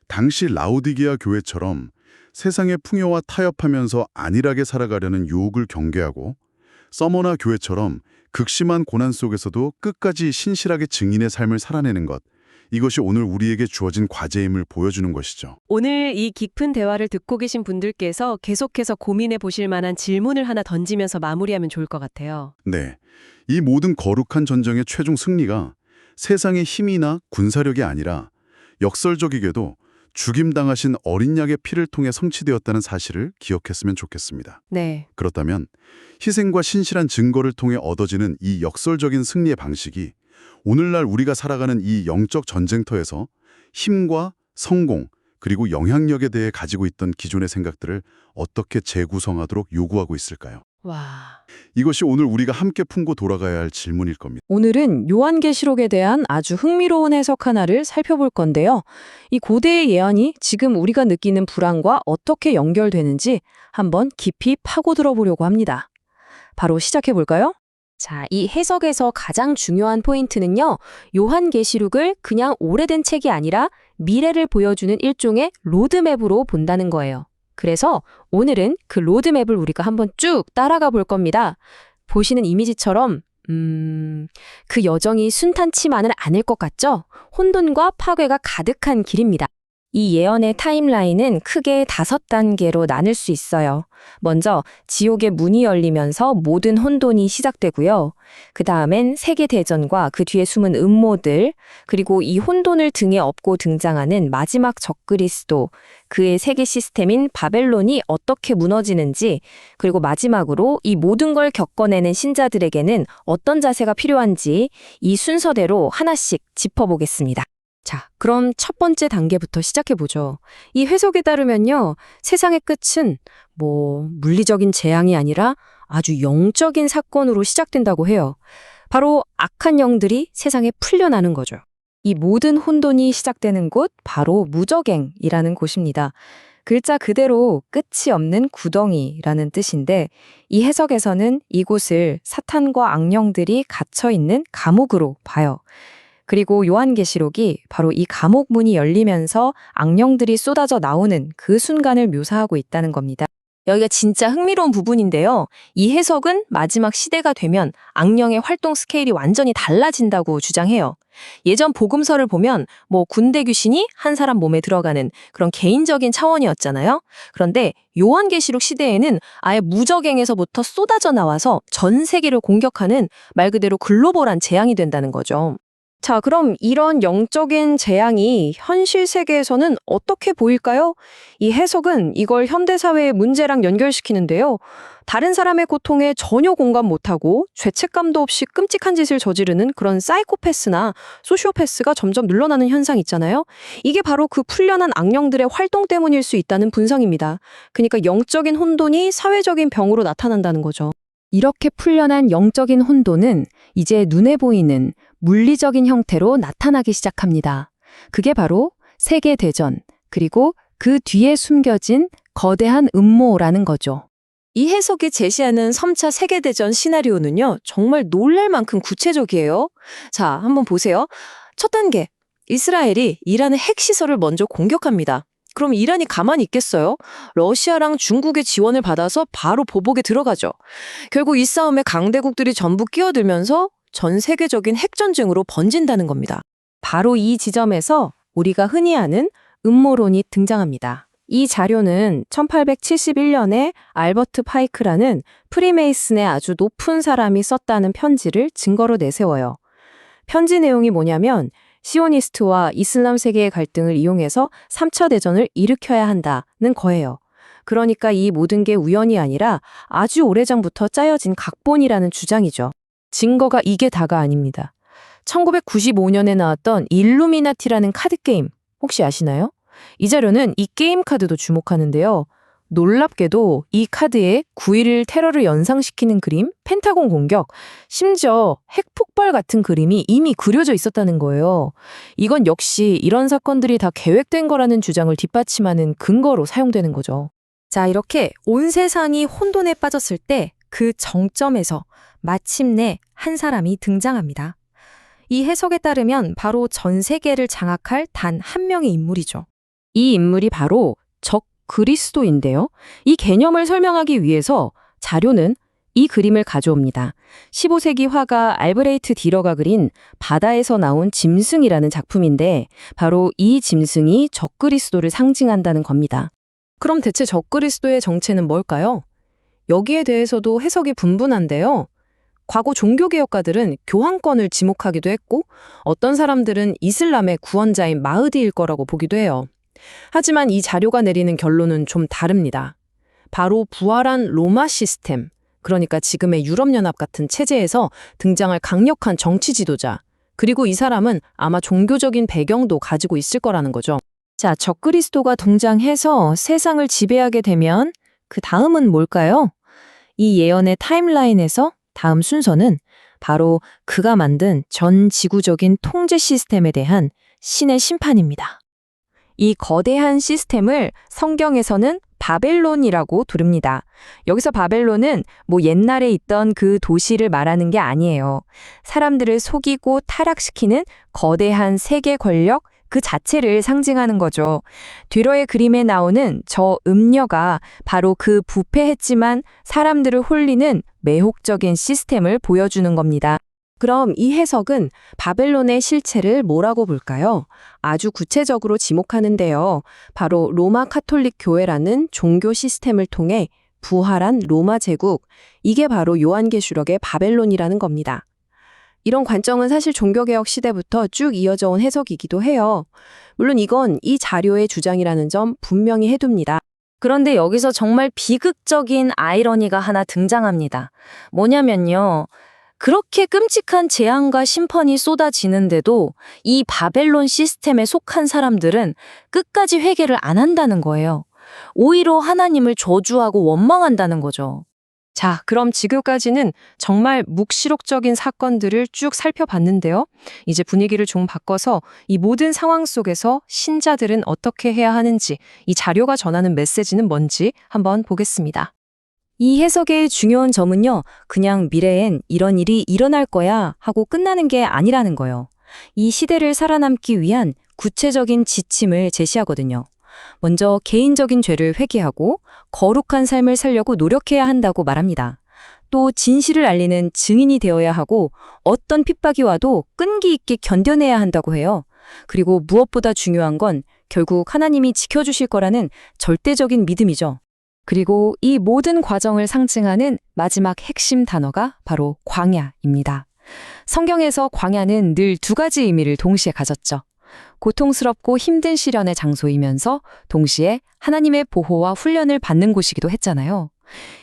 Speaker 7: 당시 라오디게아 교회처럼 세상의 풍요와 타협하면서 안일하게 살아가려는 유혹을 경계하고 서머나 교회처럼 극심한 고난 속에서도 끝까지 신실하게 증인의 삶을 살아내는 것, 이것이 오늘 우리에게 주어진 과제임을 보여주는 것이죠.
Speaker 6: 오늘 이 깊은 대화를 듣고 계신 분들께서 계속해서 고민해 보실 만한 질문을 하나 던지면서 마무리하면 좋을 것 같아요.
Speaker 7: 네, 이 모든 거룩한 전쟁의 최종 승리가 세상의 힘이나 군사력이 아니라 역설적이게도 죽임당하신 어린 양의 피를 통해 성취되었다는 사실을 기억했으면 좋겠습니다.
Speaker 6: 네.
Speaker 7: 그렇다면 희생과 신실한 증거를 통해 얻어지는 이 역설적인 승리의 방식이 오늘날 우리가 살아가는 이 영적 전쟁터에서 힘과 성공 그리고 영향력에 대해 가지고 있던 기존의 생각들을 어떻게 재구성하도록 요구하고 있을까요?
Speaker 6: 와.
Speaker 7: 이것이 오늘 우리가 함께 품고 돌아가야 할 질문일 겁니다.
Speaker 9: 오늘은 요한계시록에 대한 아주 흥미로운 해석 하나를 살펴볼 건데요. 이 고대의 예언이 지금 우리가 느끼는 불안과 어떻게 연결되는지 한번 깊이 파고들어 보려고 합니다. 바로 시작해 볼까요?
Speaker 8: 자, 이 해석에서 가장 중요한 포인트는요. 요한계시록을 그냥 오래된 책이 아니라 미래를 보여주는 일종의 로드맵으로 본다는 거예요. 그래서 오늘은 그 로드맵을 우리가 한번 쭉 따라가 볼 겁니다. 보시는 이미지처럼 그 여정이 순탄치만은 않을 것 같죠? 혼돈과 파괴가 가득한 길입니다. 이 예언의 타임라인은 크게 5단계로 나눌 수 있어요. 먼저 지옥의 문이 열리면서 모든 혼돈이 시작되고요. 그 다음엔 세계대전과 그 뒤에 숨은 음모들, 그리고 이 혼돈을 등에 업고 등장하는 마지막 적그리스도, 그의 세계 시스템인 바벨론이 어떻게 무너지는지, 그리고 마지막으로 이 모든 걸 겪어내는 신자들에게는 어떤 자세가 필요한지 이 순서대로 하나씩 짚어보겠습니다. 자, 그럼 첫 번째 단계부터 시작해보죠. 이 해석에 따르면요, 세상의 끝은 물리적인 재앙이 아니라 아주 영적인 사건으로 시작된다고 해요. 바로 악한 영들이 세상에 풀려나는 거죠. 이 모든 혼돈이 시작되는 곳, 바로 무저갱이라는 곳입니다. 글자 그대로 끝이 없는 구덩이라는 뜻인데, 이 해석에서는 이곳을 사탄과 악령들이 갇혀있는 감옥으로 봐요. 그리고 요한계시록이 바로 이 감옥 문이 열리면서 악령들이 쏟아져 나오는 그 순간을 묘사하고 있다는 겁니다. 여기가 진짜 흥미로운 부분인데요. 이 해석은 마지막 시대가 되면 악령의 활동 스케일이 완전히 달라진다고 주장해요. 예전 복음서를 보면 군대 귀신이 한 사람 몸에 들어가는 그런 개인적인 차원이었잖아요. 그런데 요한계시록 시대에는 아예 무저갱에서부터 쏟아져 나와서 전 세계를 공격하는 말 그대로 글로벌한 재앙이 된다는 거죠. 자, 그럼 이런 영적인 재앙이 현실 세계에서는 어떻게 보일까요? 이 해석은 이걸 현대사회의 문제랑 연결시키는데요. 다른 사람의 고통에 전혀 공감 못하고 죄책감도 없이 끔찍한 짓을 저지르는 그런 사이코패스나 소시오패스가 점점 늘어나는 현상 있잖아요. 이게 바로 그 풀려난 악령들의 활동 때문일 수 있다는 분석입니다. 그러니까 영적인 혼돈이 사회적인 병으로 나타난다는 거죠. 이렇게 풀려난 영적인 혼돈은 이제 눈에 보이는 물리적인 형태로 나타나기 시작합니다. 그게 바로 세계대전, 그리고 그 뒤에 숨겨진 거대한 음모라는 거죠. 이 해석이 제시하는 3차 세계대전 시나리오는요, 정말 놀랄 만큼 구체적이에요. 자, 한번 보세요. 첫 단계, 이스라엘이 이란의 핵시설을 먼저 공격합니다. 그럼 이란이 가만히 있겠어요? 러시아랑 중국의 지원을 받아서 바로 보복에 들어가죠. 결국 이 싸움에 강대국들이 전부 끼어들면서 전 세계적인 핵전쟁으로 번진다는 겁니다. 바로 이 지점에서 우리가 흔히 아는 음모론이 등장합니다. 이 자료는 1871년에 알버트 파이크라는 프리메이슨의 아주 높은 사람이 썼다는 편지를 증거로 내세워요. 편지 내용이 뭐냐면 시오니스트와 이슬람 세계의 갈등을 이용해서 3차 대전을 일으켜야 한다는 거예요. 그러니까 이 모든 게 우연이 아니라 아주 오래전부터 짜여진 각본이라는 주장이죠. 증거가 이게 다가 아닙니다. 1995년에 나왔던 일루미나티라는 카드게임 혹시 아시나요? 이 자료는 이 게임 카드도 주목하는데요. 놀랍게도 이 카드에 9.11 테러를 연상시키는 그림, 펜타곤 공격, 심지어 핵폭발 같은 그림이 이미 그려져 있었다는 거예요. 이건 역시 이런 사건들이 다 계획된 거라는 주장을 뒷받침하는 근거로 사용되는 거죠. 자, 이렇게 온 세상이 혼돈에 빠졌을 때 그 정점에서 마침내 한 사람이 등장합니다. 이 해석에 따르면 바로 전 세계를 장악할 단 한 명의 인물이죠. 이 인물이 바로 그리스도인데요. 이 개념을 설명하기 위해서 자료는 이 그림을 가져옵니다. 15세기 화가 알브레이트 디러가 그린 바다에서 나온 짐승이라는 작품인데 바로 이 짐승이 적그리스도를 상징한다는 겁니다. 그럼 대체 적그리스도의 정체는 뭘까요? 여기에 대해서도 해석이 분분한데요. 과거 종교개혁가들은 교황권을 지목하기도 했고 어떤 사람들은 이슬람의 구원자인 마흐디일 거라고 보기도 해요. 하지만 이 자료가 내리는 결론은 좀 다릅니다. 바로 부활한 로마 시스템, 그러니까 지금의 유럽연합 같은 체제에서 등장할 강력한 정치 지도자, 그리고 이 사람은 아마 종교적인 배경도 가지고 있을 거라는 거죠. 자, 적그리스도가 등장해서 세상을 지배하게 되면 그 다음은 뭘까요? 이 예언의 타임라인에서 다음 순서는 바로 그가 만든 전 지구적인 통제 시스템에 대한 신의 심판입니다. 이 거대한 시스템을 성경에서는 바벨론이라고 부릅니다. 여기서 바벨론은 옛날에 있던 그 도시를 말하는 게 아니에요. 사람들을 속이고 타락시키는 거대한 세계 권력 그 자체를 상징하는 거죠. 뒤로의 그림에 나오는 저 음녀가 바로 그 부패했지만 사람들을 홀리는 매혹적인 시스템을 보여주는 겁니다.
Speaker 9: 그럼 이 해석은 바벨론의 실체를 뭐라고 볼까요? 아주 구체적으로 지목하는데요. 바로 로마 카톨릭 교회라는 종교 시스템을 통해 부활한 로마 제국, 이게 바로 요한계시록의 바벨론이라는 겁니다. 이런 관점은 사실 종교개혁 시대부터 쭉 이어져 온 해석이기도 해요. 물론 이건 이 자료의 주장이라는 점 분명히 해둡니다.
Speaker 10: 그런데 여기서 정말 비극적인 아이러니가 하나 등장합니다. 뭐냐면요. 그렇게 끔찍한 재앙과 심판이 쏟아지는데도 이 바벨론 시스템에 속한 사람들은 끝까지 회개를 안 한다는 거예요. 오히려 하나님을 저주하고 원망한다는 거죠.
Speaker 9: 자, 그럼 지금까지는 정말 묵시록적인 사건들을 쭉 살펴봤는데요. 이제 분위기를 좀 바꿔서 이 모든 상황 속에서 신자들은 어떻게 해야 하는지, 이 자료가 전하는 메시지는 뭔지 한번 보겠습니다.
Speaker 8: 이 해석의 중요한 점은요, 그냥 미래엔 이런 일이 일어날 거야 하고 끝나는 게 아니라는 거예요. 이 시대를 살아남기 위한 구체적인 지침을 제시하거든요. 먼저 개인적인 죄를 회개하고 거룩한 삶을 살려고 노력해야 한다고 말합니다. 또 진실을 알리는 증인이 되어야 하고 어떤 핍박이 와도 끈기 있게 견뎌내야 한다고 해요. 그리고 무엇보다 중요한 건 결국 하나님이 지켜주실 거라는 절대적인 믿음이죠. 그리고 이 모든 과정을 상징하는 마지막 핵심 단어가 바로 광야입니다. 성경에서 광야는 늘 두 가지 의미를 동시에 가졌죠. 고통스럽고 힘든 시련의 장소이면서 동시에 하나님의 보호와 훈련을 받는 곳이기도 했잖아요.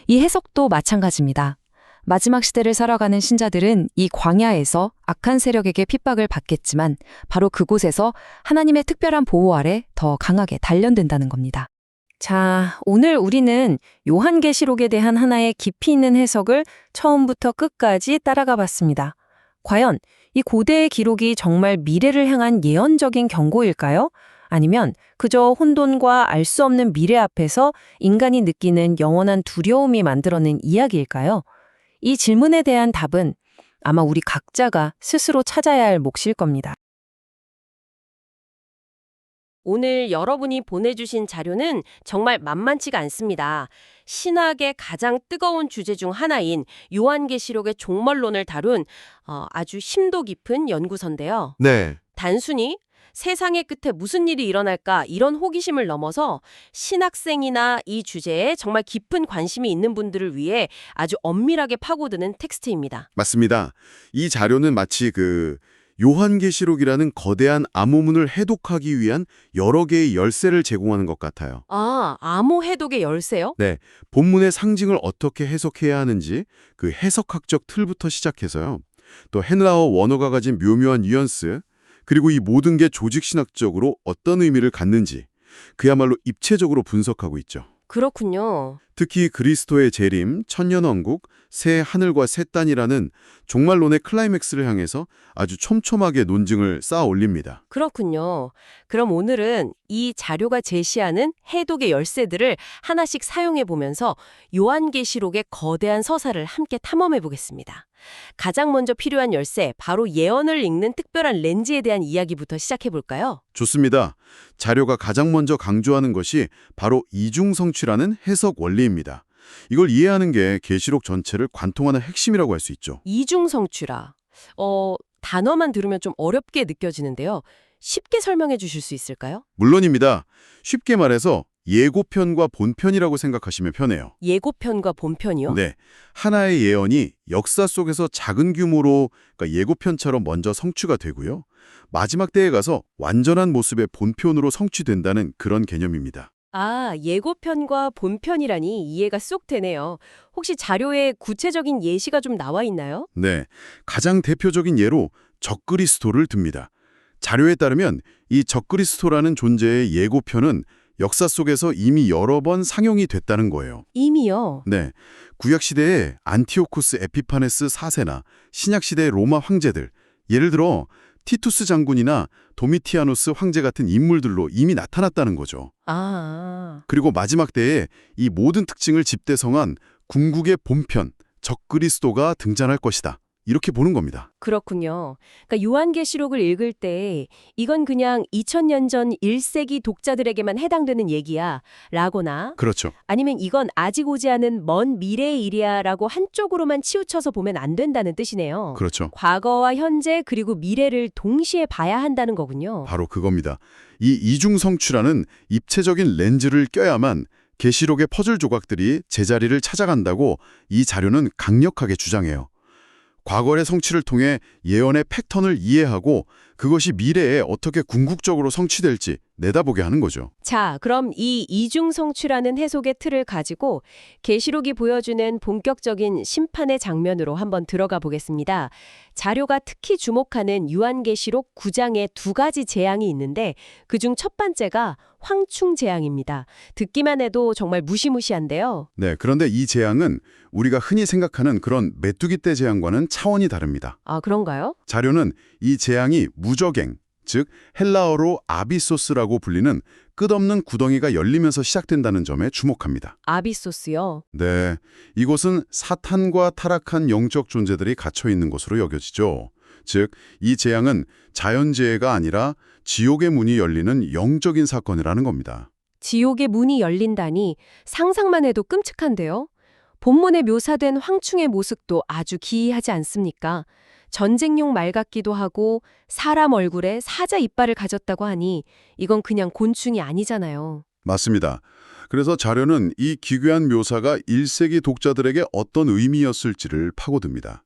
Speaker 8: 이 해석도 마찬가지입니다. 마지막 시대를 살아가는 신자들은 이 광야에서 악한 세력에게 핍박을 받겠지만 바로 그곳에서 하나님의 특별한 보호 아래 더 강하게 단련된다는 겁니다.
Speaker 9: 자, 오늘 우리는 요한계시록에 대한 하나의 깊이 있는 해석을 처음부터 끝까지 따라가 봤습니다. 과연 이 고대의 기록이 정말 미래를 향한 예언적인 경고일까요? 아니면 그저 혼돈과 알 수 없는 미래 앞에서 인간이 느끼는 영원한 두려움이 만들어낸 이야기일까요? 이 질문에 대한 답은 아마 우리 각자가 스스로 찾아야 할 몫일 겁니다.
Speaker 6: 오늘 여러분이 보내주신 자료는 정말 만만치가 않습니다. 신학의 가장 뜨거운 주제 중 하나인 요한계시록의 종말론을 다룬 아주 심도 깊은 연구서인데요.
Speaker 7: 네.
Speaker 6: 단순히 세상의 끝에 무슨 일이 일어날까 이런 호기심을 넘어서 신학생이나 이 주제에 정말 깊은 관심이 있는 분들을 위해 아주 엄밀하게 파고드는 텍스트입니다.
Speaker 7: 맞습니다. 이 자료는 마치 요한계시록이라는 거대한 암호문을 해독하기 위한 여러 개의 열쇠를 제공하는 것 같아요.
Speaker 6: 아, 암호 해독의 열쇠요?
Speaker 7: 네, 본문의 상징을 어떻게 해석해야 하는지 그 해석학적 틀부터 시작해서요. 또 헨라워 원어가 가진 묘묘한 뉘앙스, 그리고 이 모든 게 조직신학적으로 어떤 의미를 갖는지 그야말로 입체적으로 분석하고 있죠.
Speaker 6: 그렇군요.
Speaker 7: 특히 그리스도의 재림, 천년왕국, 새 하늘과 새 땅이라는 종말론의 클라이맥스를 향해서 아주 촘촘하게 논증을 쌓아 올립니다.
Speaker 6: 그렇군요. 그럼 오늘은 이 자료가 제시하는 해독의 열쇠들을 하나씩 사용해 보면서 요한계시록의 거대한 서사를 함께 탐험해 보겠습니다. 가장 먼저 필요한 열쇠, 바로 예언을 읽는 특별한 렌즈에 대한 이야기부터 시작해 볼까요?
Speaker 7: 좋습니다. 자료가 가장 먼저 강조하는 것이 바로 이중성취라는 해석 원리입니다. 이걸 이해하는 게 계시록 전체를 관통하는 핵심이라고 할 수 있죠.
Speaker 6: 이중성취라. 단어만 들으면 좀 어렵게 느껴지는데요. 쉽게 설명해 주실 수 있을까요?
Speaker 7: 물론입니다. 쉽게 말해서 예고편과 본편이라고 생각하시면 편해요.
Speaker 6: 예고편과 본편이요?
Speaker 7: 네, 하나의 예언이 역사 속에서 작은 규모로 그러니까 예고편처럼 먼저 성취가 되고요. 마지막 때에 가서 완전한 모습의 본편으로 성취된다는 그런 개념입니다.
Speaker 6: 아, 예고편과 본편이라니 이해가 쏙 되네요. 혹시 자료에 구체적인 예시가 좀 나와 있나요?
Speaker 7: 네, 가장 대표적인 예로 적그리스도를 듭니다. 자료에 따르면 이 적그리스도라는 존재의 예고편은 역사 속에서 이미 여러 번 상용이 됐다는 거예요.
Speaker 6: 이미요?
Speaker 7: 네, 구약시대의 안티오코스 에피파네스 4세나 신약시대의 로마 황제들, 예를 들어 티투스 장군이나 도미티아누스 황제 같은 인물들로 이미 나타났다는 거죠.
Speaker 6: 아,
Speaker 7: 그리고 마지막 때에 이 모든 특징을 집대성한 궁극의 본편, 적그리스도가 등장할 것이다. 이렇게 보는 겁니다.
Speaker 6: 그렇군요. 그러니까 요한계시록을 읽을 때 이건 그냥 2000년 전 1세기 독자들에게만 해당되는 얘기야 라거나
Speaker 7: 그렇죠.
Speaker 6: 아니면 이건 아직 오지 않은 먼 미래의 일이야 라고 한쪽으로만 치우쳐서 보면 안 된다는 뜻이네요.
Speaker 7: 그렇죠.
Speaker 6: 과거와 현재 그리고 미래를 동시에 봐야 한다는 거군요.
Speaker 7: 바로 그겁니다. 이 이중성취라는 입체적인 렌즈를 껴야만 계시록의 퍼즐 조각들이 제자리를 찾아간다고 이 자료는 강력하게 주장해요. 과거의 성취를 통해 예언의 패턴을 이해하고 그것이 미래에 어떻게 궁극적으로 성취될지 내다보게 하는 거죠.
Speaker 6: 자, 그럼 이 이중성취라는 해석의 틀을 가지고 계시록이 보여주는 본격적인 심판의 장면으로 한번 들어가 보겠습니다. 자료가 특히 주목하는 요한계시록 9장에 두 가지 재앙이 있는데 그중 첫 번째가 황충 재앙입니다. 듣기만 해도 정말 무시무시한데요.
Speaker 7: 네, 그런데 이 재앙은 우리가 흔히 생각하는 그런 메뚜기 떼 재앙과는 차원이 다릅니다.
Speaker 6: 아, 그런가요?
Speaker 7: 자료는 이 재앙이 무저갱, 즉 헬라어로 아비소스라고 불리는 끝없는 구덩이가 열리면서 시작된다는 점에 주목합니다.
Speaker 6: 아비소스요.
Speaker 7: 네, 이곳은 사탄과 타락한 영적 존재들이 갇혀 있는 곳으로 여겨지죠. 즉, 이 재앙은 자연재해가 아니라 지옥의 문이 열리는 영적인 사건이라는 겁니다.
Speaker 6: 지옥의 문이 열린다니 상상만 해도 끔찍한데요. 본문에 묘사된 황충의 모습도 아주 기이하지 않습니까? 전쟁용 말 같기도 하고 사람 얼굴에 사자 이빨을 가졌다고 하니 이건 그냥 곤충이 아니잖아요.
Speaker 7: 맞습니다. 그래서 자료는 이 기괴한 묘사가 1세기 독자들에게 어떤 의미였을지를 파고듭니다.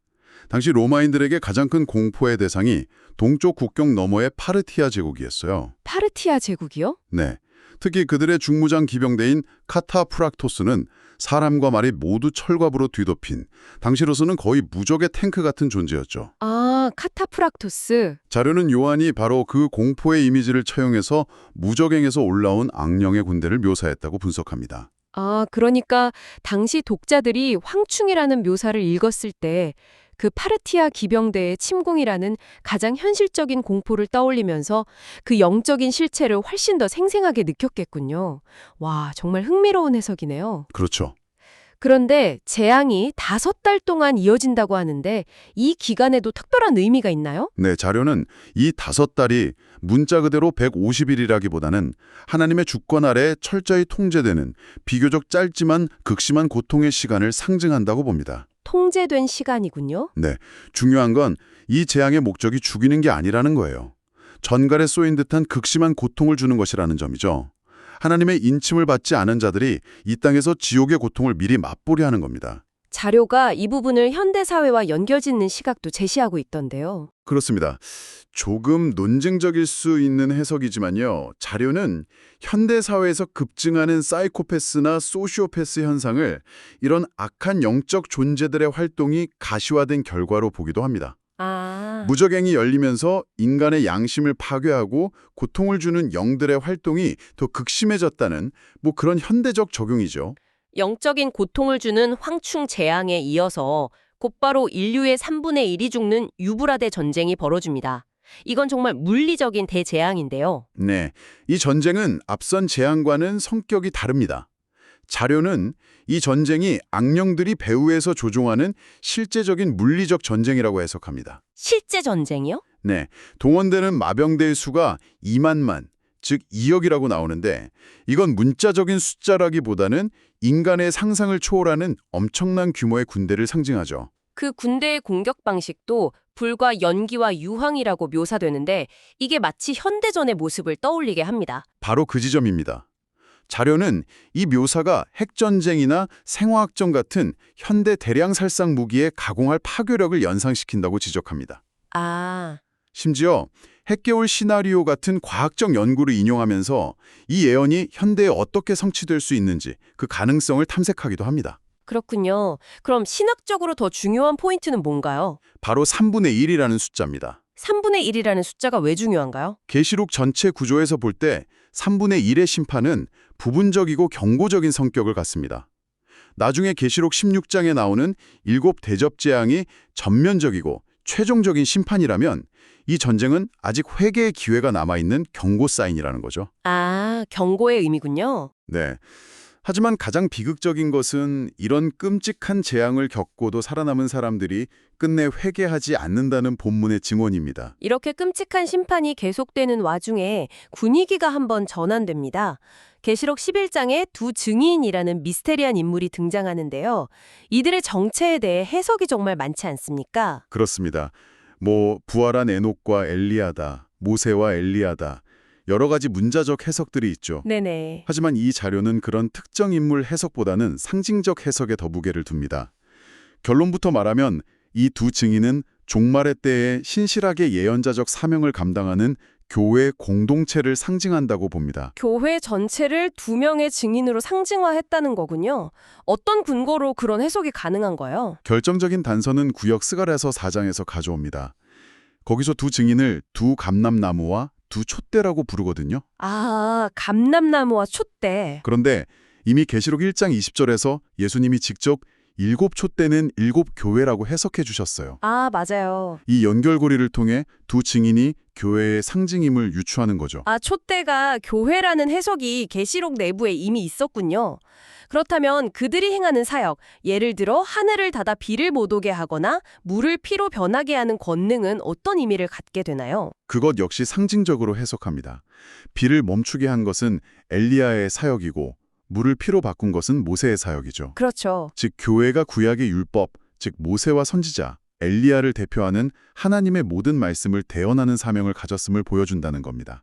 Speaker 7: 당시 로마인들에게 가장 큰 공포의 대상이 동쪽 국경 너머의 파르티아 제국이었어요.
Speaker 6: 파르티아 제국이요?
Speaker 7: 네. 특히 그들의 중무장 기병대인 카타프락토스는 사람과 말이 모두 철갑으로 뒤덮인 당시로서는 거의 무적의 탱크 같은 존재였죠.
Speaker 6: 아, 카타프락토스.
Speaker 7: 자료는 요한이 바로 그 공포의 이미지를 처형해서 무적행에서 올라온 악령의 군대를 묘사했다고 분석합니다.
Speaker 6: 아, 그러니까 당시 독자들이 황충이라는 묘사를 읽었을 때 그 파르티아 기병대의 침공이라는 가장 현실적인 공포를 떠올리면서 그 영적인 실체를 훨씬 더 생생하게 느꼈겠군요. 와, 정말 흥미로운 해석이네요.
Speaker 7: 그렇죠.
Speaker 6: 그런데 재앙이 5달 동안 이어진다고 하는데 이 기간에도 특별한 의미가 있나요?
Speaker 7: 네, 자료는 이 5달이 문자 그대로 150일이라기보다는 하나님의 주권 아래 철저히 통제되는 비교적 짧지만 극심한 고통의 시간을 상징한다고 봅니다.
Speaker 6: 통제된 시간이군요.
Speaker 7: 네, 중요한 건 이 재앙의 목적이 죽이는 게 아니라는 거예요. 전갈에 쏘인 듯한 극심한 고통을 주는 것이라는 점이죠. 하나님의 인침을 받지 않은 자들이 이 땅에서 지옥의 고통을 미리 맛보려 하는 겁니다.
Speaker 6: 자료가 이 부분을 현대사회와 연결짓는 시각도 제시하고 있던데요.
Speaker 7: 그렇습니다. 조금 논쟁적일 수 있는 해석이지만요. 자료는 현대사회에서 급증하는 사이코패스나 소시오패스 현상을 이런 악한 영적 존재들의 활동이 가시화된 결과로 보기도 합니다. 무적행이 열리면서 인간의 양심을 파괴하고 고통을 주는 영들의 활동이 더 극심해졌다는 그런 현대적 적용이죠.
Speaker 6: 영적인 고통을 주는 황충 재앙에 이어서 곧바로 인류의 3분의 1이 죽는 유브라데 전쟁이 벌어집니다. 이건 정말 물리적인 대재앙인데요.
Speaker 7: 네, 이 전쟁은 앞선 재앙과는 성격이 다릅니다. 자료는 이 전쟁이 악령들이 배후에서 조종하는 실제적인 물리적 전쟁이라고 해석합니다.
Speaker 6: 실제 전쟁이요?
Speaker 7: 네, 동원되는 마병대의 수가 2만만, 즉 2억이라고 나오는데 이건 문자적인 숫자라기보다는 인간의 상상을 초월하는 엄청난 규모의 군대를 상징하죠.
Speaker 6: 그 군대의 공격 방식도 불과 연기와 유황이라고 묘사되는데 이게 마치 현대전의 모습을 떠올리게 합니다.
Speaker 7: 바로 그 지점입니다. 자료는 이 묘사가 핵전쟁이나 생화학전 같은 현대 대량 살상 무기의 가공할 파괴력을 연상시킨다고 지적합니다.
Speaker 6: 아,
Speaker 7: 심지어 핵개월 시나리오 같은 과학적 연구를 인용하면서 이 예언이 현대에 어떻게 성취될 수 있는지 그 가능성을 탐색하기도 합니다.
Speaker 6: 그렇군요. 그럼 신학적으로 더 중요한 포인트는 뭔가요?
Speaker 7: 바로 3분의 1이라는 숫자입니다.
Speaker 6: 3분의 1이라는 숫자가 왜 중요한가요?
Speaker 7: 계시록 전체 구조에서 볼 때 3분의 1의 심판은 부분적이고 경고적인 성격을 갖습니다. 나중에 계시록 16장에 나오는 7 대접 재앙이 전면적이고 최종적인 심판이라면 이 전쟁은 아직 회개의 기회가 남아있는 경고 사인이라는 거죠.
Speaker 6: 아, 경고의 의미군요.
Speaker 7: 네. 하지만 가장 비극적인 것은 이런 끔찍한 재앙을 겪고도 살아남은 사람들이 끝내 회개하지 않는다는 본문의 증언입니다.
Speaker 6: 이렇게 끔찍한 심판이 계속되는 와중에 분위기가 한번 전환됩니다. 계시록 11장에 두 증인이라는 미스테리한 인물이 등장하는데요. 이들의 정체에 대해 해석이 정말 많지 않습니까?
Speaker 7: 그렇습니다. 부활한 에녹과 엘리야다, 모세와 엘리야다, 여러 가지 문자적 해석들이 있죠.
Speaker 6: 네네.
Speaker 7: 하지만 이 자료는 그런 특정 인물 해석보다는 상징적 해석에 더 무게를 둡니다. 결론부터 말하면 이 두 증인은 종말의 때에 신실하게 예언자적 사명을 감당하는 교회 공동체를 상징한다고 봅니다.
Speaker 6: 교회 전체를 두 명의 증인으로 상징화했다는 거군요. 어떤 근거로 그런 해석이 가능한가요?
Speaker 7: 결정적인 단서는 구역 스가랴서 4장에서 가져옵니다. 거기서 두 증인을 두 감람나무와 두 촛대라고 부르거든요.
Speaker 6: 아, 감람나무와 촛대.
Speaker 7: 그런데 이미 계시록 1장 20절에서 예수님이 직접 7 촛대는 7 교회라고 해석해 주셨어요.
Speaker 6: 아, 맞아요.
Speaker 7: 이 연결고리를 통해 두 증인이 교회의 상징임을 유추하는 거죠.
Speaker 6: 아, 촛대가 교회라는 해석이 계시록 내부에 이미 있었군요. 그렇다면 그들이 행하는 사역, 예를 들어 하늘을 닫아 비를 못 오게 하거나 물을 피로 변하게 하는 권능은 어떤 의미를 갖게 되나요?
Speaker 7: 그것 역시 상징적으로 해석합니다. 비를 멈추게 한 것은 엘리야의 사역이고 물을 피로 바꾼 것은 모세의 사역이죠.
Speaker 6: 그렇죠.
Speaker 7: 즉 교회가 구약의 율법, 즉 모세와 선지자, 엘리야를 대표하는 하나님의 모든 말씀을 대언하는 사명을 가졌음을 보여준다는 겁니다.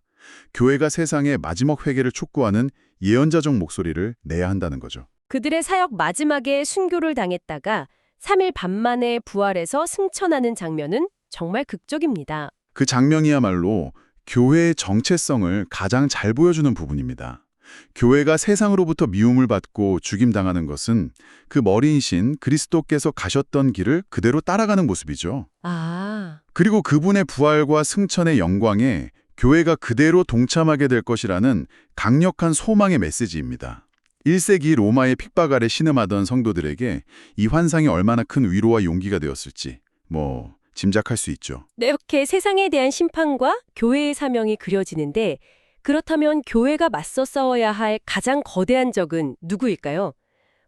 Speaker 7: 교회가 세상의 마지막 회개를 촉구하는 예언자적 목소리를 내야 한다는 거죠.
Speaker 6: 그들의 사역 마지막에 순교를 당했다가 3일 반 만에 부활해서 승천하는 장면은 정말 극적입니다.
Speaker 7: 그 장면이야말로 교회의 정체성을 가장 잘 보여주는 부분입니다. 교회가 세상으로부터 미움을 받고 죽임당하는 것은 그 머리이신 그리스도께서 가셨던 길을 그대로 따라가는 모습이죠.
Speaker 6: 아,
Speaker 7: 그리고 그분의 부활과 승천의 영광에 교회가 그대로 동참하게 될 것이라는 강력한 소망의 메시지입니다. 1세기 로마의 핍박 아래 신음하던 성도들에게 이 환상이 얼마나 큰 위로와 용기가 되었을지 짐작할 수 있죠.
Speaker 6: 이렇게 세상에 대한 심판과 교회의 사명이 그려지는데 그렇다면 교회가 맞서 싸워야 할 가장 거대한 적은 누구일까요?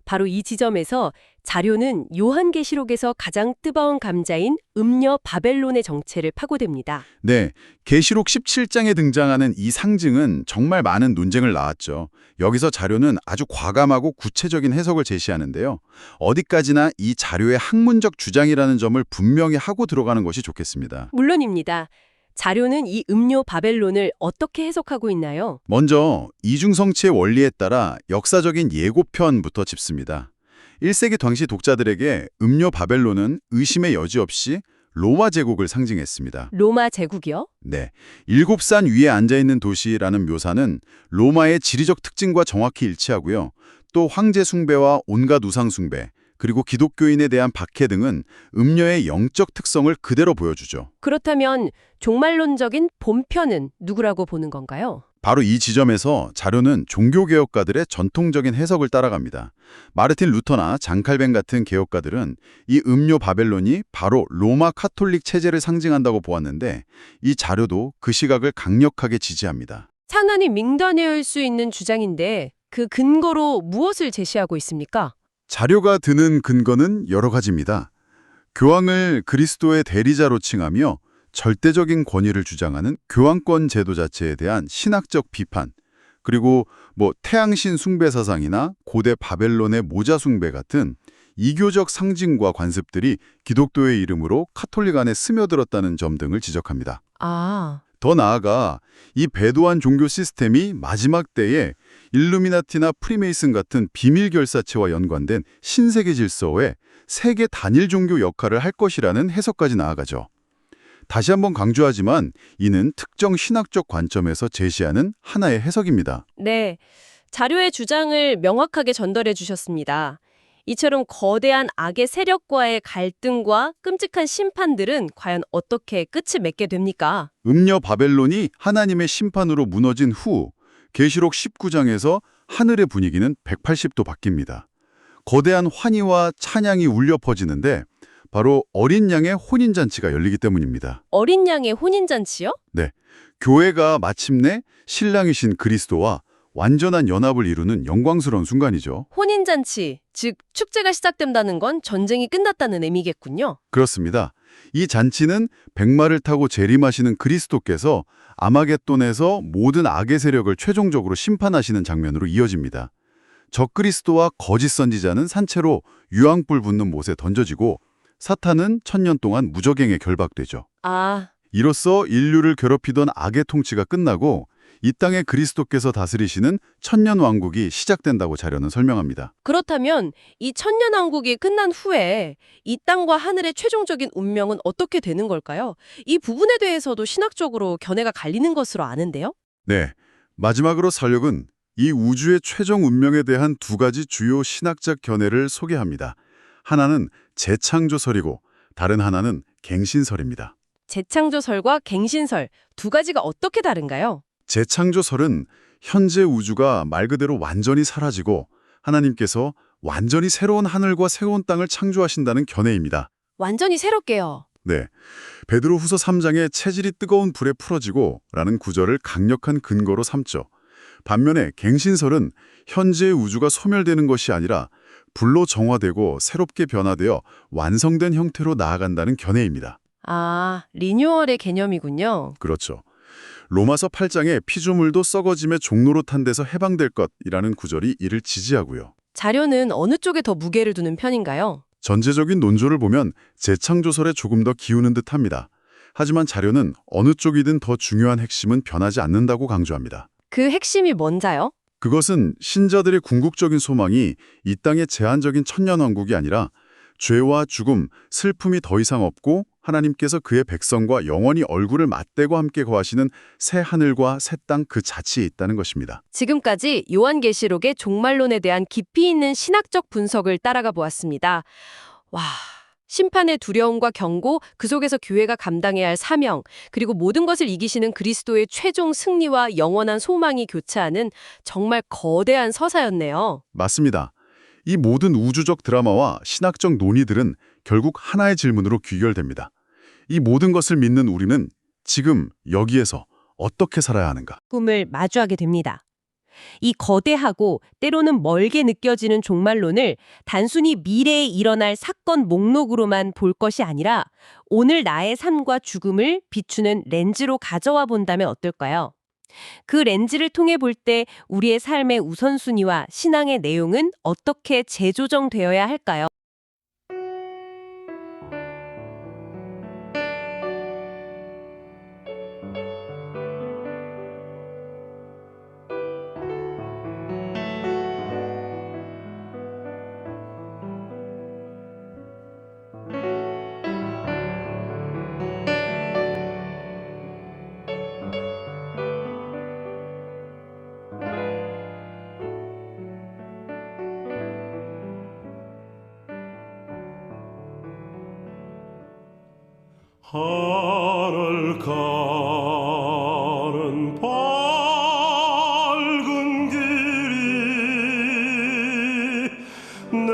Speaker 6: 바로 이 지점에서 자료는 요한계시록에서 가장 뜨거운 감자인 음녀 바벨론의 정체를 파고듭니다.
Speaker 7: 네, 계시록 17장에 등장하는 이 상징은 정말 많은 논쟁을 낳았죠. 여기서 자료는 아주 과감하고 구체적인 해석을 제시하는데요. 어디까지나 이 자료의 학문적 주장이라는 점을 분명히 하고 들어가는 것이 좋겠습니다.
Speaker 6: 물론입니다. 자료는 이 음료 바벨론을 어떻게 해석하고 있나요?
Speaker 7: 먼저 이중성취의 원리에 따라 역사적인 예고편부터 짚습니다. 1세기 당시 독자들에게 음료 바벨론은 의심의 여지 없이 로마 제국을 상징했습니다.
Speaker 6: 로마 제국이요?
Speaker 7: 네, 7산 위에 앉아있는 도시라는 묘사는 로마의 지리적 특징과 정확히 일치하고요. 또 황제 숭배와 온갖 우상 숭배, 그리고 기독교인에 대한 박해 등은 음녀의 영적 특성을 그대로 보여주죠.
Speaker 6: 그렇다면 종말론적인 본편은 누구라고 보는 건가요?
Speaker 7: 바로 이 지점에서 자료는 종교개혁가들의 전통적인 해석을 따라갑니다. 마르틴 루터나 장칼뱅 같은 개혁가들은 이 음료 바벨론이 바로 로마 카톨릭 체제를 상징한다고 보았는데 이 자료도 그 시각을 강력하게 지지합니다.
Speaker 6: 상당히 민감할 수 있는 주장인데 그 근거로 무엇을 제시하고 있습니까?
Speaker 7: 자료가 드는 근거는 여러 가지입니다. 교황을 그리스도의 대리자로 칭하며 절대적인 권위를 주장하는 교황권 제도 자체에 대한 신학적 비판, 그리고 태양신 숭배 사상이나 고대 바벨론의 모자 숭배 같은 이교적 상징과 관습들이 기독교의 이름으로 카톨릭 안에 스며들었다는 점 등을 지적합니다.
Speaker 6: 아,
Speaker 7: 더 나아가 이 배도한 종교 시스템이 마지막 때에 일루미나티나 프리메이슨 같은 비밀 결사체와 연관된 신세계 질서의 세계 단일 종교 역할을 할 것이라는 해석까지 나아가죠. 다시 한번 강조하지만 이는 특정 신학적 관점에서 제시하는 하나의 해석입니다.
Speaker 6: 네. 자료의 주장을 명확하게 전달해 주셨습니다. 이처럼 거대한 악의 세력과의 갈등과 끔찍한 심판들은 과연 어떻게 끝을 맺게 됩니까?
Speaker 7: 음녀 바벨론이 하나님의 심판으로 무너진 후 계시록 19장에서 하늘의 분위기는 180도 바뀝니다. 거대한 환희와 찬양이 울려 퍼지는데 바로 어린 양의 혼인잔치가 열리기 때문입니다.
Speaker 6: 어린 양의 혼인잔치요?
Speaker 7: 네, 교회가 마침내 신랑이신 그리스도와 완전한 연합을 이루는 영광스러운 순간이죠.
Speaker 6: 혼인잔치, 즉 축제가 시작된다는 건 전쟁이 끝났다는 의미겠군요.
Speaker 7: 그렇습니다. 이 잔치는 백마를 타고 재림하시는 그리스도께서 아마겟돈에서 모든 악의 세력을 최종적으로 심판하시는 장면으로 이어집니다. 적그리스도와 거짓 선지자는 산채로 유황불 붙는 못에 던져지고 사탄은 1000년 동안 무적행에 결박되죠.
Speaker 6: 아,
Speaker 7: 이로써 인류를 괴롭히던 악의 통치가 끝나고 이 땅에 그리스도께서 다스리시는 천년 왕국이 시작된다고 자료는 설명합니다.
Speaker 6: 그렇다면 이 천년왕국이 끝난 후에 이 땅과 하늘의 최종적인 운명은 어떻게 되는 걸까요? 이 부분에 대해서도 신학적으로 견해가 갈리는 것으로 아는데요.
Speaker 7: 네, 마지막으로 설력은 이 우주의 최종 운명에 대한 두 가지 주요 신학적 견해를 소개합니다. 하나는 재창조설이고 다른 하나는 갱신설입니다.
Speaker 6: 재창조설과 갱신설 두 가지가 어떻게 다른가요?
Speaker 7: 재창조설은 현재 우주가 말 그대로 완전히 사라지고 하나님께서 완전히 새로운 하늘과 새로운 땅을 창조하신다는 견해입니다.
Speaker 6: 완전히 새롭게요.
Speaker 7: 네, 베드로후서 3장에 체질이 뜨거운 불에 풀어지고 라는 구절을 강력한 근거로 삼죠. 반면에 갱신설은 현재의 우주가 소멸되는 것이 아니라 불로 정화되고 새롭게 변화되어 완성된 형태로 나아간다는 견해입니다.
Speaker 6: 아, 리뉴얼의 개념이군요.
Speaker 7: 그렇죠. 로마서 8장에 피조물도 썩어짐의 종로로 탄 데서 해방될 것이라는 구절이 이를 지지하고요.
Speaker 6: 자료는 어느 쪽에 더 무게를 두는 편인가요?
Speaker 7: 전제적인 논조를 보면 재창조설에 조금 더 기우는 듯합니다. 하지만 자료는 어느 쪽이든 더 중요한 핵심은 변하지 않는다고 강조합니다.
Speaker 6: 그 핵심이 뭔자요?
Speaker 7: 그것은 신자들의 궁극적인 소망이 이 땅의 제한적인 천년왕국이 아니라 죄와 죽음, 슬픔이 더 이상 없고 하나님께서 그의 백성과 영원히 얼굴을 맞대고 함께 거하시는 새 하늘과 새 땅 그 자체에 있다는 것입니다.
Speaker 6: 지금까지 요한계시록의 종말론에 대한 깊이 있는 신학적 분석을 따라가 보았습니다. 와, 심판의 두려움과 경고, 그 속에서 교회가 감당해야 할 사명, 그리고 모든 것을 이기시는 그리스도의 최종 승리와 영원한 소망이 교차하는 정말 거대한 서사였네요.
Speaker 7: 맞습니다. 이 모든 우주적 드라마와 신학적 논의들은 결국 하나의 질문으로 귀결됩니다. 이 모든 것을 믿는 우리는 지금 여기에서 어떻게 살아야 하는가?
Speaker 6: 꿈을 마주하게 됩니다. 이 거대하고 때로는 멀게 느껴지는 종말론을 단순히 미래에 일어날 사건 목록으로만 볼 것이 아니라 오늘 나의 삶과 죽음을 비추는 렌즈로 가져와 본다면 어떨까요? 그 렌즈를 통해 볼 때 우리의 삶의 우선순위와 신앙의 내용은 어떻게 재조정되어야 할까요?
Speaker 11: 하늘 가는 밝은 길이 내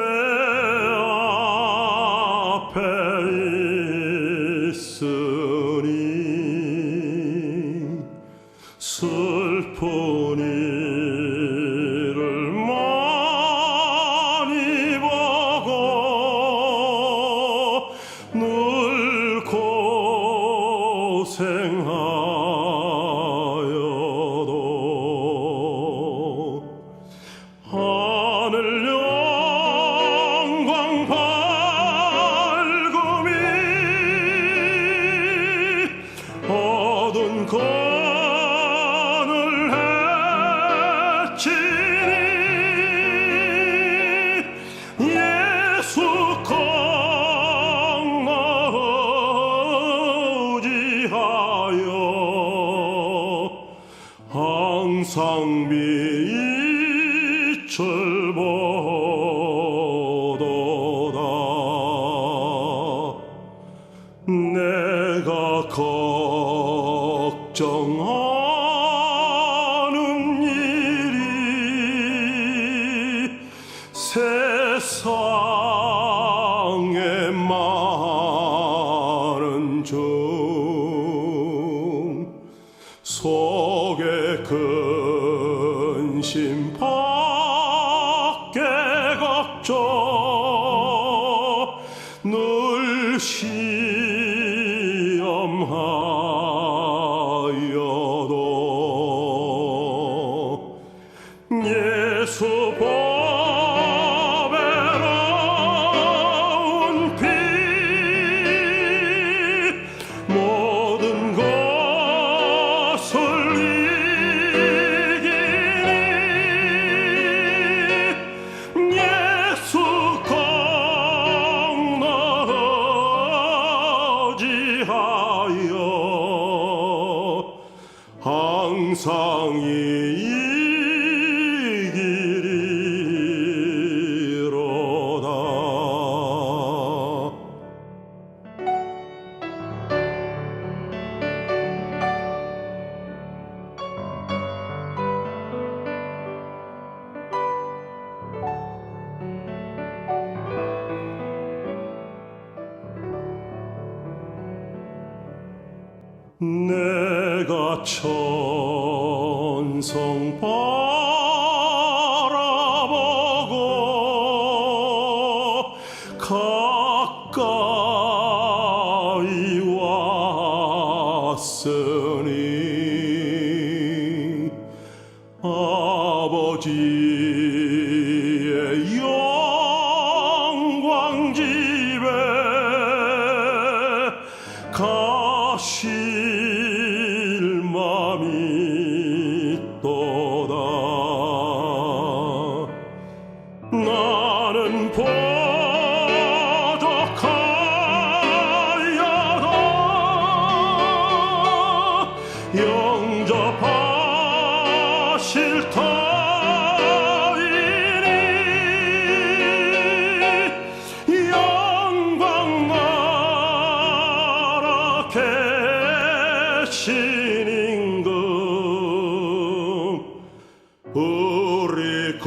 Speaker 11: 앞에 있으니 슬픈 일을 많이 보고 늘 고생하여도 하늘 영광 밝음이 어두운 건을 해치니 예수 항상 빛을 보도다. 내가 걱정하는 일이 세상에 많은 중 속에 근심 늘 시험하여도 예수 보배로운 피 모든 것을 이기니 예수 공로지하여 항상 이기리로다. 내가 천성 바라보고 가까이 왔으니 아버지의 영광 집에 가실 맘이 있도다. 나는 부족하여도 영접하실 터이니 영광 나라 계신 임금 우리